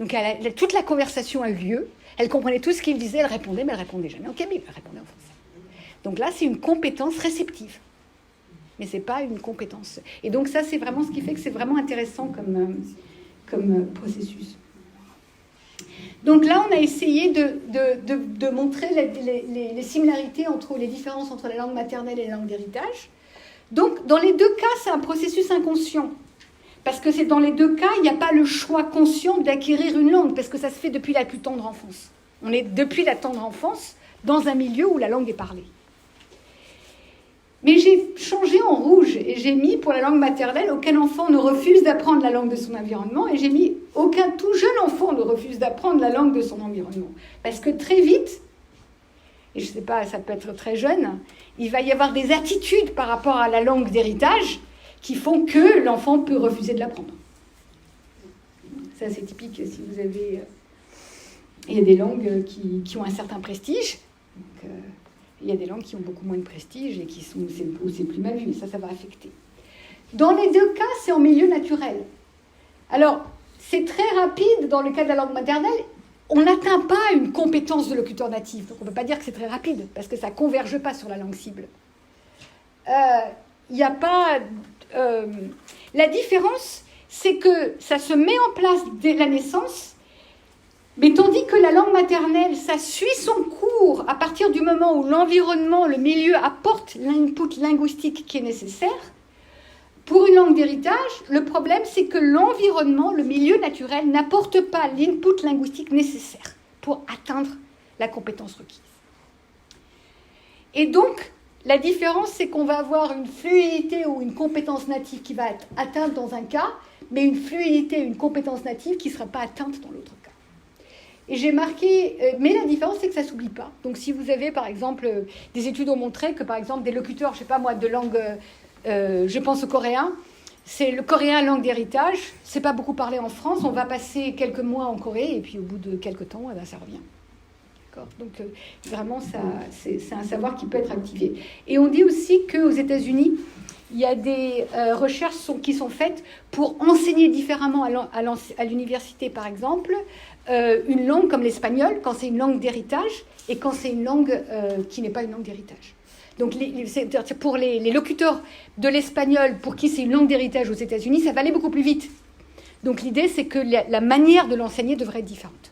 Donc toute la conversation a eu lieu, elle comprenait tout ce qu'il disait, elle répondait, mais elle ne répondait jamais en kabyle, elle répondait en français. Donc là, c'est une compétence réceptive. Mais ce n'est pas une compétence. Et donc ça, c'est vraiment ce qui fait que c'est vraiment intéressant comme processus. Donc là, on a essayé de montrer les similarités les différences entre la langue maternelle et la langue d'héritage. Donc, dans les 2 cas, c'est un processus inconscient. Parce que c'est dans les 2 cas, il n'y a pas le choix conscient d'acquérir une langue, parce que ça se fait depuis la plus tendre enfance. On est depuis la tendre enfance dans un milieu où la langue est parlée. Mais j'ai changé en rouge et j'ai mis pour la langue maternelle, aucun enfant ne refuse d'apprendre la langue de son environnement, et j'ai mis aucun tout jeune enfant ne refuse d'apprendre la langue de son environnement. Parce que très vite, et je ne sais pas, ça peut être très jeune, il va y avoir des attitudes par rapport à la langue d'héritage qui font que l'enfant peut refuser de l'apprendre. Ça, c'est typique si vous avez... Il y a des langues qui ont un certain prestige. Donc, il y a des langues qui ont beaucoup moins de prestige et où c'est plus mal vu. Ça va affecter. Dans les 2 cas, c'est en milieu naturel. Alors, c'est très rapide dans le cas de la langue maternelle. On n'atteint pas une compétence de locuteur natif. Donc, on ne peut pas dire que c'est très rapide, parce que ça ne converge pas sur la langue cible. Il n'y a pas... la différence, c'est que ça se met en place dès la naissance, mais tandis que la langue maternelle, ça suit son cours à partir du moment où l'environnement, le milieu apporte l'input linguistique qui est nécessaire. Pour une langue d'héritage, le problème, c'est que l'environnement, le milieu naturel, n'apporte pas l'input linguistique nécessaire pour atteindre la compétence requise. Et donc, la différence, c'est qu'on va avoir une fluidité ou une compétence native qui va être atteinte dans un cas, mais une fluidité, une compétence native qui ne sera pas atteinte dans l'autre cas. Et j'ai marqué, mais la différence, c'est que ça ne s'oublie pas. Donc, si vous avez, par exemple, des études ont montré que, par exemple, des locuteurs, je ne sais pas moi, de langue... je pense au coréen, c'est le coréen langue d'héritage, c'est pas beaucoup parlé en France, on va passer quelques mois en Corée et puis au bout de quelques temps, eh ben, ça revient. D'accord ? Donc vraiment, c'est un savoir qui peut être activé. Et on dit aussi qu'aux États-Unis, il y a des recherches qui sont faites pour enseigner différemment à l'université, par exemple, une langue comme l'espagnol, quand c'est une langue d'héritage et quand c'est une langue qui n'est pas une langue d'héritage. Donc, pour les locuteurs de l'espagnol, pour qui c'est une langue d'héritage aux États-Unis, ça va aller beaucoup plus vite. Donc, l'idée, c'est que la manière de l'enseigner devrait être différente.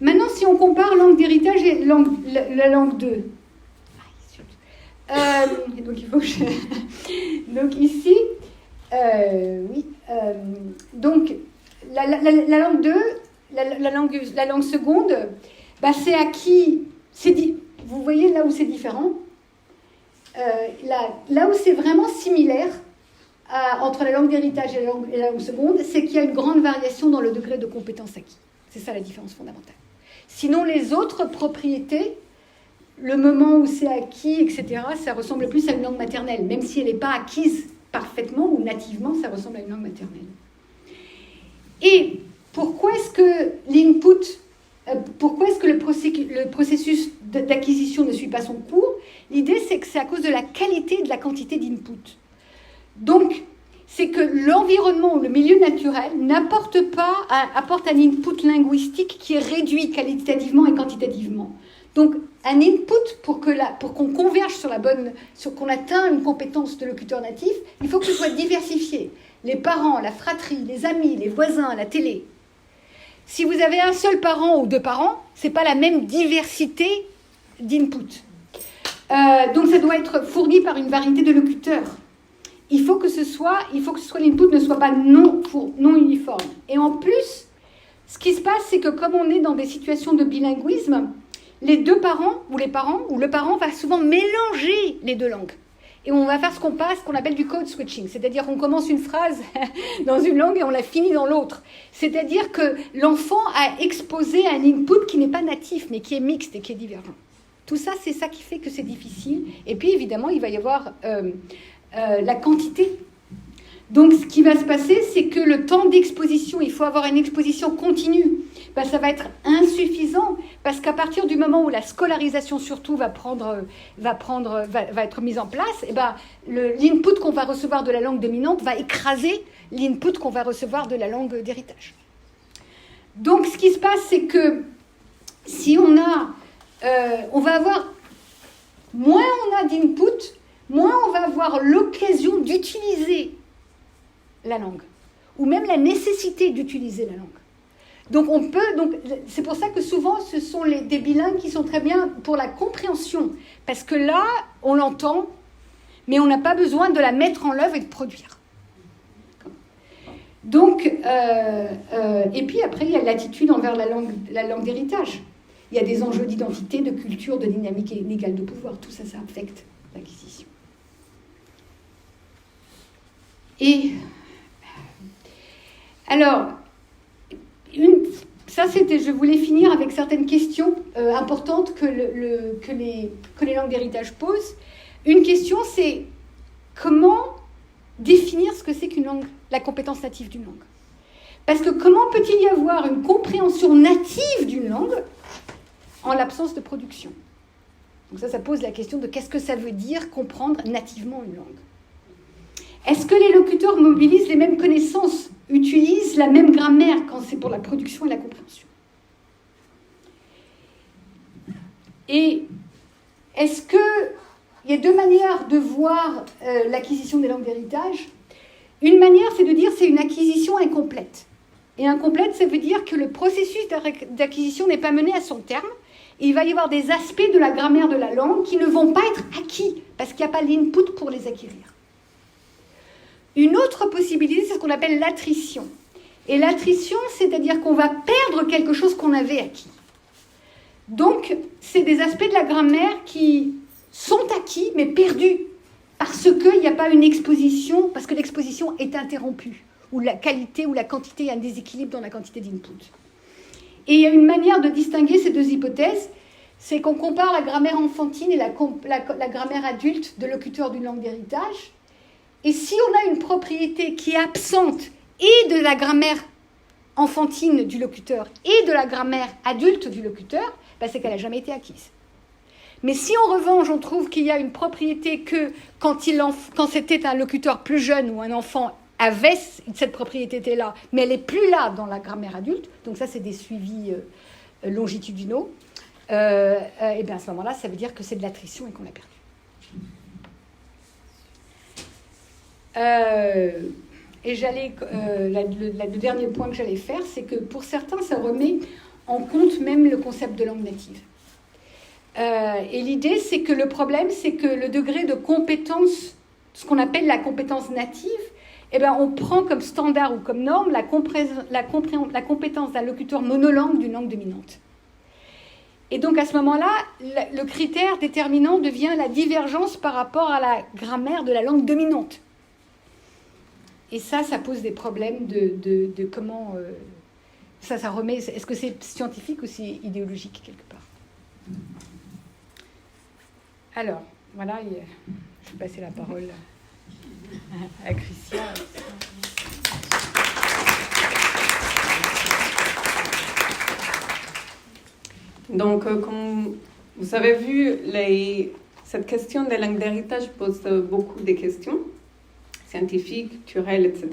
Maintenant, si on compare langue d'héritage et la langue 2. Donc, il faut que je... Donc, ici, oui. Donc, la langue 2, la langue seconde, bah, c'est acquis... Vous voyez là où c'est différent, là où c'est vraiment similaire entre la langue d'héritage et la langue seconde, c'est qu'il y a une grande variation dans le degré de compétence acquis. C'est ça la différence fondamentale. Sinon, les autres propriétés, le moment où c'est acquis, etc., ça ressemble plus à une langue maternelle, même si elle n'est pas acquise parfaitement ou nativement, ça ressemble à une langue maternelle. Et pourquoi est-ce que l'input... Pourquoi est-ce que le processus d'acquisition ne suit pas son cours ? L'idée, c'est que c'est à cause de la qualité et de la quantité d'input. Donc, c'est que l'environnement ou le milieu naturel apporte un input linguistique qui est réduit qualitativement et quantitativement. Donc, un input pour qu'on converge sur qu'on atteint une compétence de locuteur natif, il faut que ce soit diversifié. Les parents, la fratrie, les amis, les voisins, la télé. Si vous avez un seul parent ou 2 parents, ce n'est pas la même diversité d'input. Donc ça doit être fourni par une variété de locuteurs. Il faut que l'input ne soit pas non uniforme. Et en plus, ce qui se passe, c'est que comme on est dans des situations de bilinguisme, les 2 parents ou le parent va souvent mélanger les 2 langues. Et on va faire ce qu'on appelle du code switching, c'est-à-dire qu'on commence une phrase dans une langue et on la finit dans l'autre. C'est-à-dire que l'enfant a exposé un input qui n'est pas natif, mais qui est mixte et qui est divergent. Tout ça, c'est ça qui fait que c'est difficile. Et puis, évidemment, il va y avoir la quantité. Donc, ce qui va se passer, c'est que le temps d'exposition, il faut avoir une exposition continue. Ben, ça va être insuffisant parce qu'à partir du moment où la scolarisation surtout va être mise en place, et ben, l'input qu'on va recevoir de la langue dominante va écraser l'input qu'on va recevoir de la langue d'héritage. Donc, ce qui se passe, c'est que si on va avoir moins on a d'input, moins on va avoir l'occasion d'utiliser la langue, ou même la nécessité d'utiliser la langue. Donc, c'est pour ça que souvent, ce sont des bilingues qui sont très bien pour la compréhension, parce que là, on l'entend, mais on n'a pas besoin de la mettre en œuvre et de produire. Donc, et puis après, il y a l'attitude envers la langue d'héritage. Il y a des enjeux d'identité, de culture, de dynamique inégale de pouvoir. Tout ça, ça affecte l'acquisition. Et alors, je voulais finir avec certaines questions importantes que les langues d'héritage posent. Une question, c'est comment définir ce que c'est qu'une langue, la compétence native d'une langue. Parce que comment peut-il y avoir une compréhension native d'une langue en l'absence de production? Donc ça pose la question de qu'est-ce que ça veut dire comprendre nativement une langue. Est-ce que les locuteurs mobilisent les mêmes connaissances, utilisent la même grammaire quand c'est pour la production et la compréhension? Et est-ce qu'il y a deux manières de voir l'acquisition des langues d'héritage? Une manière, c'est de dire que c'est une acquisition incomplète. Et incomplète, ça veut dire que le processus d'acquisition n'est pas mené à son terme. Et il va y avoir des aspects de la grammaire de la langue qui ne vont pas être acquis, parce qu'il n'y a pas l'input pour les acquérir. Une autre possibilité, c'est ce qu'on appelle l'attrition. Et l'attrition, c'est-à-dire qu'on va perdre quelque chose qu'on avait acquis. Donc, c'est des aspects de la grammaire qui sont acquis, mais perdus, parce qu'il n'y a pas une exposition, parce que l'exposition est interrompue, ou la qualité ou la quantité, il y a un déséquilibre dans la quantité d'input. Et il y a une manière de distinguer ces deux hypothèses, c'est qu'on compare la grammaire enfantine et la grammaire adulte de locuteur d'une langue d'héritage. Et si on a une propriété qui est absente et de la grammaire enfantine du locuteur et de la grammaire adulte du locuteur, ben c'est qu'elle n'a jamais été acquise. Mais si en revanche on trouve qu'il y a une propriété que quand c'était un locuteur plus jeune ou un enfant avait cette propriété-là, mais elle n'est plus là dans la grammaire adulte, donc ça c'est des suivis longitudinaux, et bien à ce moment-là ça veut dire que c'est de l'attrition et qu'on l'a perdu. Et le dernier point que j'allais faire, c'est que pour certains, ça remet en compte même le concept de langue native. Et l'idée, c'est que le problème, c'est que le degré de compétence, ce qu'on appelle la compétence native, eh ben, on prend comme standard ou comme norme la compétence d'un locuteur monolangue d'une langue dominante. Et donc, à ce moment-là, le critère déterminant devient la divergence par rapport à la grammaire de la langue dominante. Et ça pose des problèmes de comment... ça remet... Est-ce que c'est scientifique ou c'est idéologique, quelque part? Alors, voilà, je vais passer la parole à Christian.
Donc, comme vous avez vu, cette question des langues d'héritage pose beaucoup de questions scientifiques, culturelles, etc.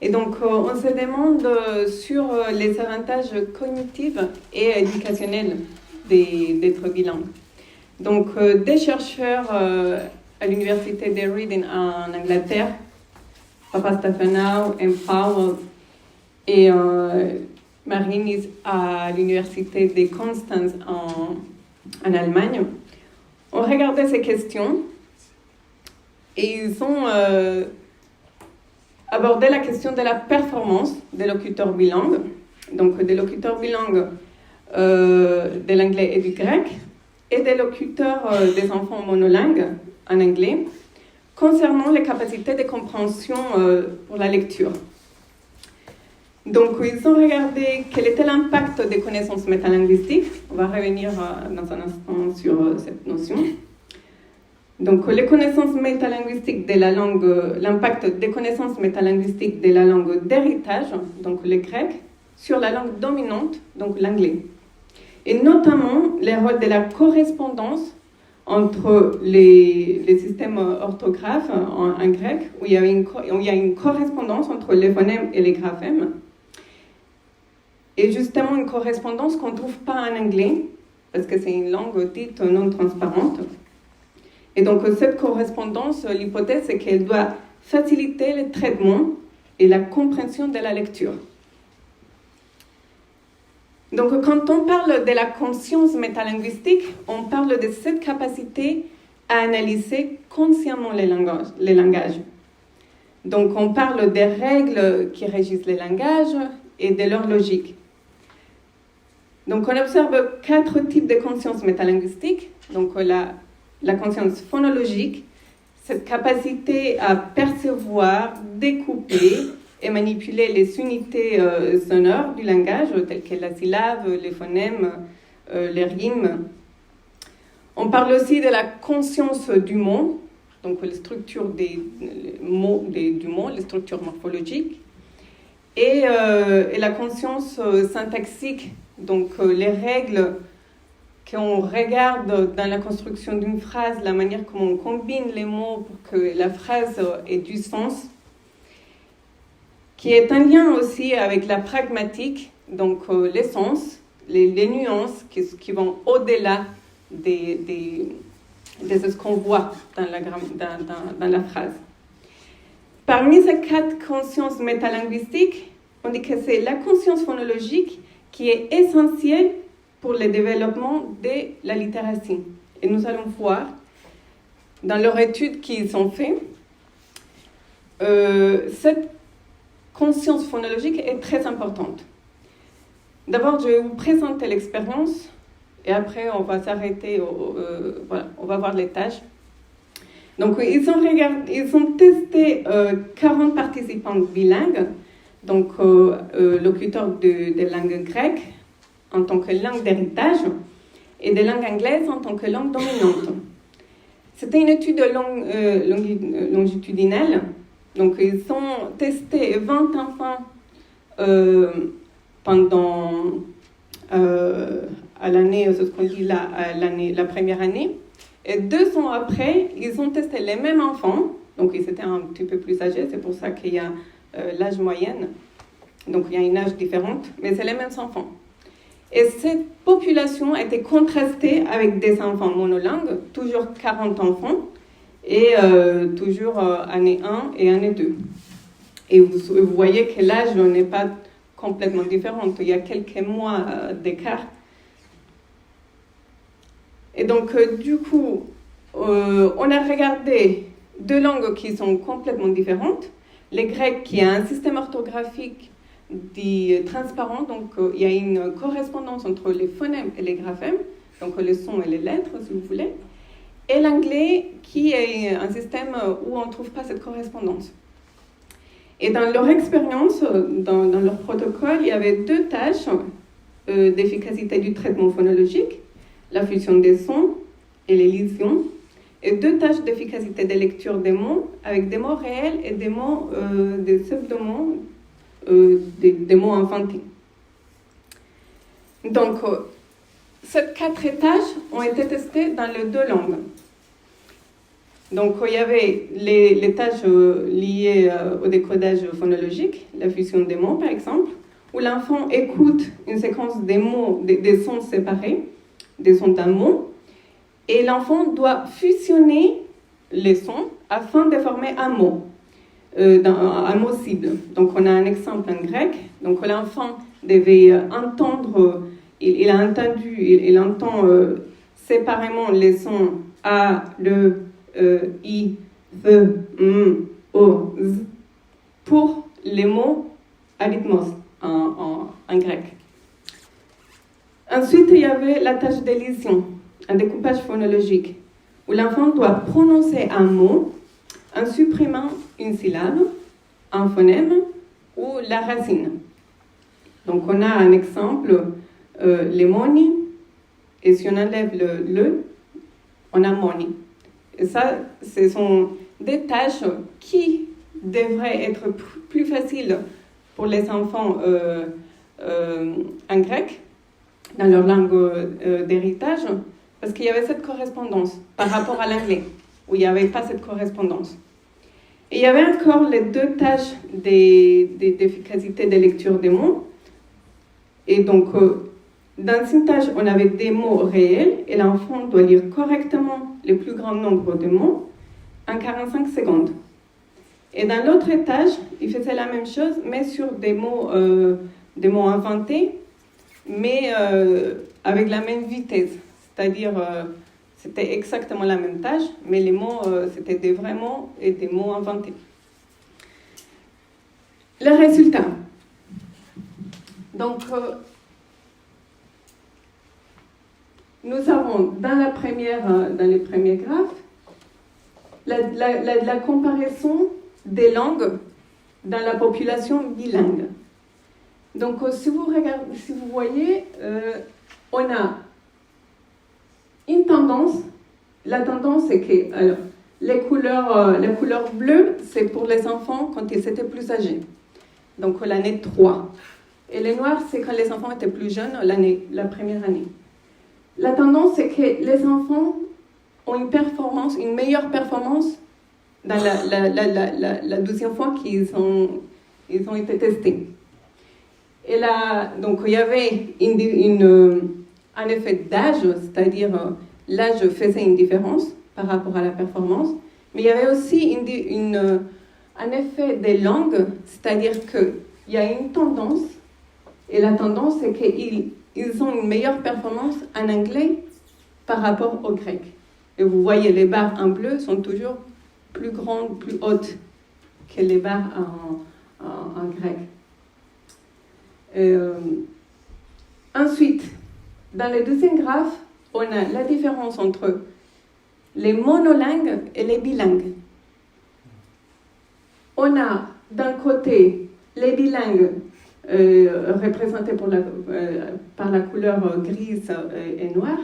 Et donc, on se demande sur les avantages cognitifs et éducationnels d'être bilingue. Donc, des chercheurs à l'université de Reading en Angleterre, Papastephenou, Powell et Marinis à l'université de Constance en Allemagne, ont regardé ces questions et ils ont abordé la question de la performance des locuteurs bilingues, donc des locuteurs bilingues de l'anglais et du grec, et des locuteurs des enfants monolingues en anglais, concernant les capacités de compréhension pour la lecture. Donc, ils ont regardé quel était l'impact des connaissances métalinguistiques. On va revenir dans un instant sur cette notion. Donc, les connaissances métalinguistiques de la langue, l'impact des connaissances métalinguistiques de la langue d'héritage, donc le grec, sur la langue dominante, donc l'anglais. Et notamment les rôles de la correspondance entre les systèmes orthographes en grec, où il y a une correspondance entre les phonèmes et les graphèmes. Et justement, une correspondance qu'on ne trouve pas en anglais, parce que c'est une langue dite non transparente. Et donc, cette correspondance, l'hypothèse, c'est qu'elle doit faciliter le traitement et la compréhension de la lecture. Donc, quand on parle de la conscience métalinguistique, on parle de cette capacité à analyser consciemment les langages. Donc, on parle des règles qui régissent les langages et de leur logique. Donc, on observe 4 types de conscience métalinguistique. Donc, la conscience phonologique, cette capacité à percevoir, découper et manipuler les unités sonores du langage, telles que la syllabe, les phonèmes, les rimes. On parle aussi de la conscience du mot, donc les structures des mots du mot, les structures morphologiques, et la conscience syntaxique, donc les règles qu'on regarde dans la construction d'une phrase, la manière comment on combine les mots pour que la phrase ait du sens, qui est un lien aussi avec la pragmatique, donc les sens, les nuances qui vont au-delà de ce qu'on voit dans la phrase. Parmi ces 4 consciences métalinguistiques, on dit que c'est la conscience phonologique qui est essentielle pour le développement de la littératie. Et nous allons voir, dans leurs études qui sont faites, cette conscience phonologique est très importante. D'abord, je vais vous présenter l'expérience, et après, on va s'arrêter, on va voir les tâches. Donc, ils ont testé 40 participants bilingues, donc locuteurs de langue grecque, en tant que langue d'héritage, et de langue anglaise en tant que langue dominante. C'était une étude longitudinale, donc ils ont testé 20 enfants pendant à l'année, c'est ce qu'on dit là, la première année, et 2 ans après, ils ont testé les mêmes enfants, donc ils étaient un petit peu plus âgés, c'est pour ça qu'il y a l'âge moyenne, donc il y a une âge différente, mais c'est les mêmes enfants. Et cette population a été contrastée avec des enfants monolingues, toujours 40 enfants, et toujours année 1 et année 2. Et vous voyez que l'âge n'est pas complètement différent, il y a quelques mois d'écart. Et donc, du coup, on a regardé 2 langues qui sont complètement différentes. Le grec, qui a un système orthographique dit transparent, donc il y a une correspondance entre les phonèmes et les graphèmes, donc les sons et les lettres, si vous voulez, et l'anglais, qui est un système où on ne trouve pas cette correspondance. Et dans leur expérience, dans leur protocole, il y avait 2 tâches d'efficacité du traitement phonologique, la fusion des sons et l'élision, et 2 tâches d'efficacité de lecture des mots, avec des mots réels et des mots, des pseudomots, des mots enfantins. Donc, ces 4 étages ont été testés dans les 2 langues. Donc, il y avait les tâches liées au décodage phonologique, la fusion des mots, par exemple, où l'enfant écoute une séquence des mots, des sons séparés, des sons d'un mot, et l'enfant doit fusionner les sons afin de former un mot. Un mot cible. Donc, on a un exemple en grec. Donc, l'enfant devait entendre, il entend séparément les sons A, le, I, V, M, O, Z, pour les mots arythmos en grec. Ensuite, il y avait la tâche d'élision, un découpage phonologique, où l'enfant doit prononcer un mot en supprimant une syllabe, un phonème ou la racine. Donc, on a un exemple, les moni, et si on enlève le, on a moni. Et ça, ce sont des tâches qui devraient être plus faciles pour les enfants en grec, dans leur langue d'héritage, parce qu'il y avait cette correspondance par rapport à l'anglais, où il n'y avait pas cette correspondance. Et il y avait encore les deux tâches d'efficacité de lecture des mots. Et donc, dans une tâche, on avait des mots réels, et l'enfant doit lire correctement le plus grand nombre de mots en 45 secondes. Et dans l'autre tâche, il faisait la même chose, mais sur des mots inventés, mais avec la même vitesse. C'est-à-dire, c'était exactement la même tâche, mais les mots, c'était des vrais mots et des mots inventés. Le résultat. Donc, nous avons dans les premiers graphes la comparaison des langues dans la population bilingue. Donc, si vous voyez, on a une tendance. La tendance, c'est que alors, les couleurs bleues, c'est pour les enfants quand ils étaient plus âgés, donc l'année 3. Et les noirs, c'est quand les enfants étaient plus jeunes, la première année. La tendance, c'est que les enfants ont une meilleure performance dans la deuxième fois qu'ils ont été testés. Et là, donc il y avait un effet d'âge, c'est-à-dire l'âge faisait une différence par rapport à la performance, mais il y avait aussi un effet des langues, c'est-à-dire qu'il y a une tendance, et la tendance c'est qu'ils ont une meilleure performance en anglais par rapport au grec. Et vous voyez, les barres en bleu sont toujours plus grandes, plus hautes que les barres en grec. Ensuite, dans le deuxième graphe, on a la différence entre les monolingues et les bilingues. On a d'un côté les bilingues représentés par la couleur grise et noire,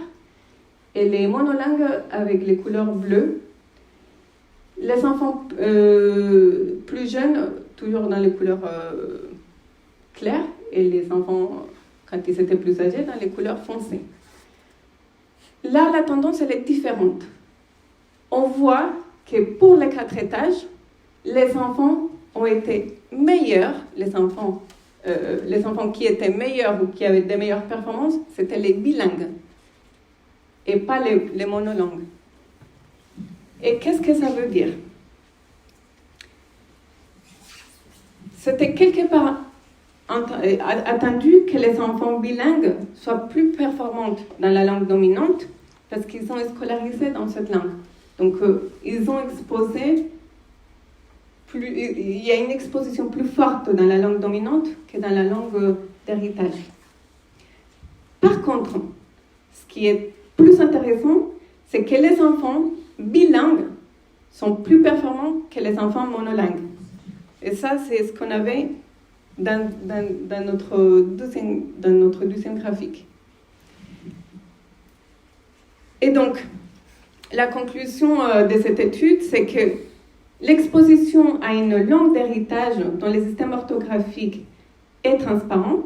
et les monolingues avec les couleurs bleues. Les enfants plus jeunes, toujours dans les couleurs claires, et les enfants, quand ils étaient plus âgés, dans les couleurs foncées. Là, la tendance, elle est différente. On voit que pour les 4 étages, les enfants ont été meilleurs, les enfants qui étaient meilleurs ou qui avaient des meilleures performances, c'était les bilingues, et pas les monolangues. Et qu'est-ce que ça veut dire? C'était quelque part attendu que les enfants bilingues soient plus performants dans la langue dominante parce qu'ils sont scolarisés dans cette langue. Donc, ils ont il y a une exposition plus forte dans la langue dominante que dans la langue d'héritage. Par contre, ce qui est plus intéressant, c'est que les enfants bilingues sont plus performants que les enfants monolingues. Et ça, c'est ce qu'on avait dans notre deuxième graphique. Et donc, la conclusion de cette étude, c'est que l'exposition à une langue d'héritage dont le système orthographique est transparent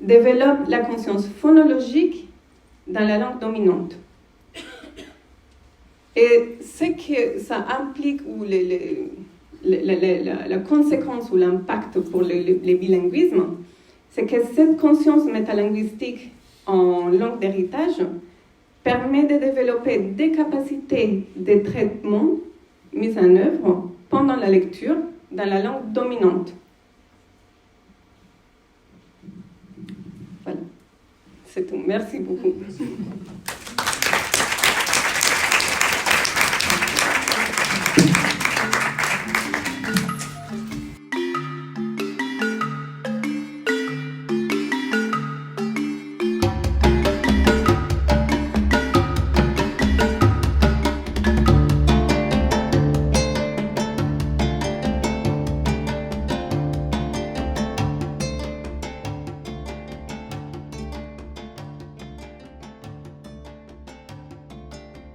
développe la conscience phonologique dans la langue dominante. Et ce que ça implique, ou la conséquence ou l'impact pour les bilinguismes, c'est que cette conscience métalinguistique en langue d'héritage permet de développer des capacités de traitement mises en œuvre pendant la lecture dans la langue dominante. Voilà, c'est tout. Merci beaucoup.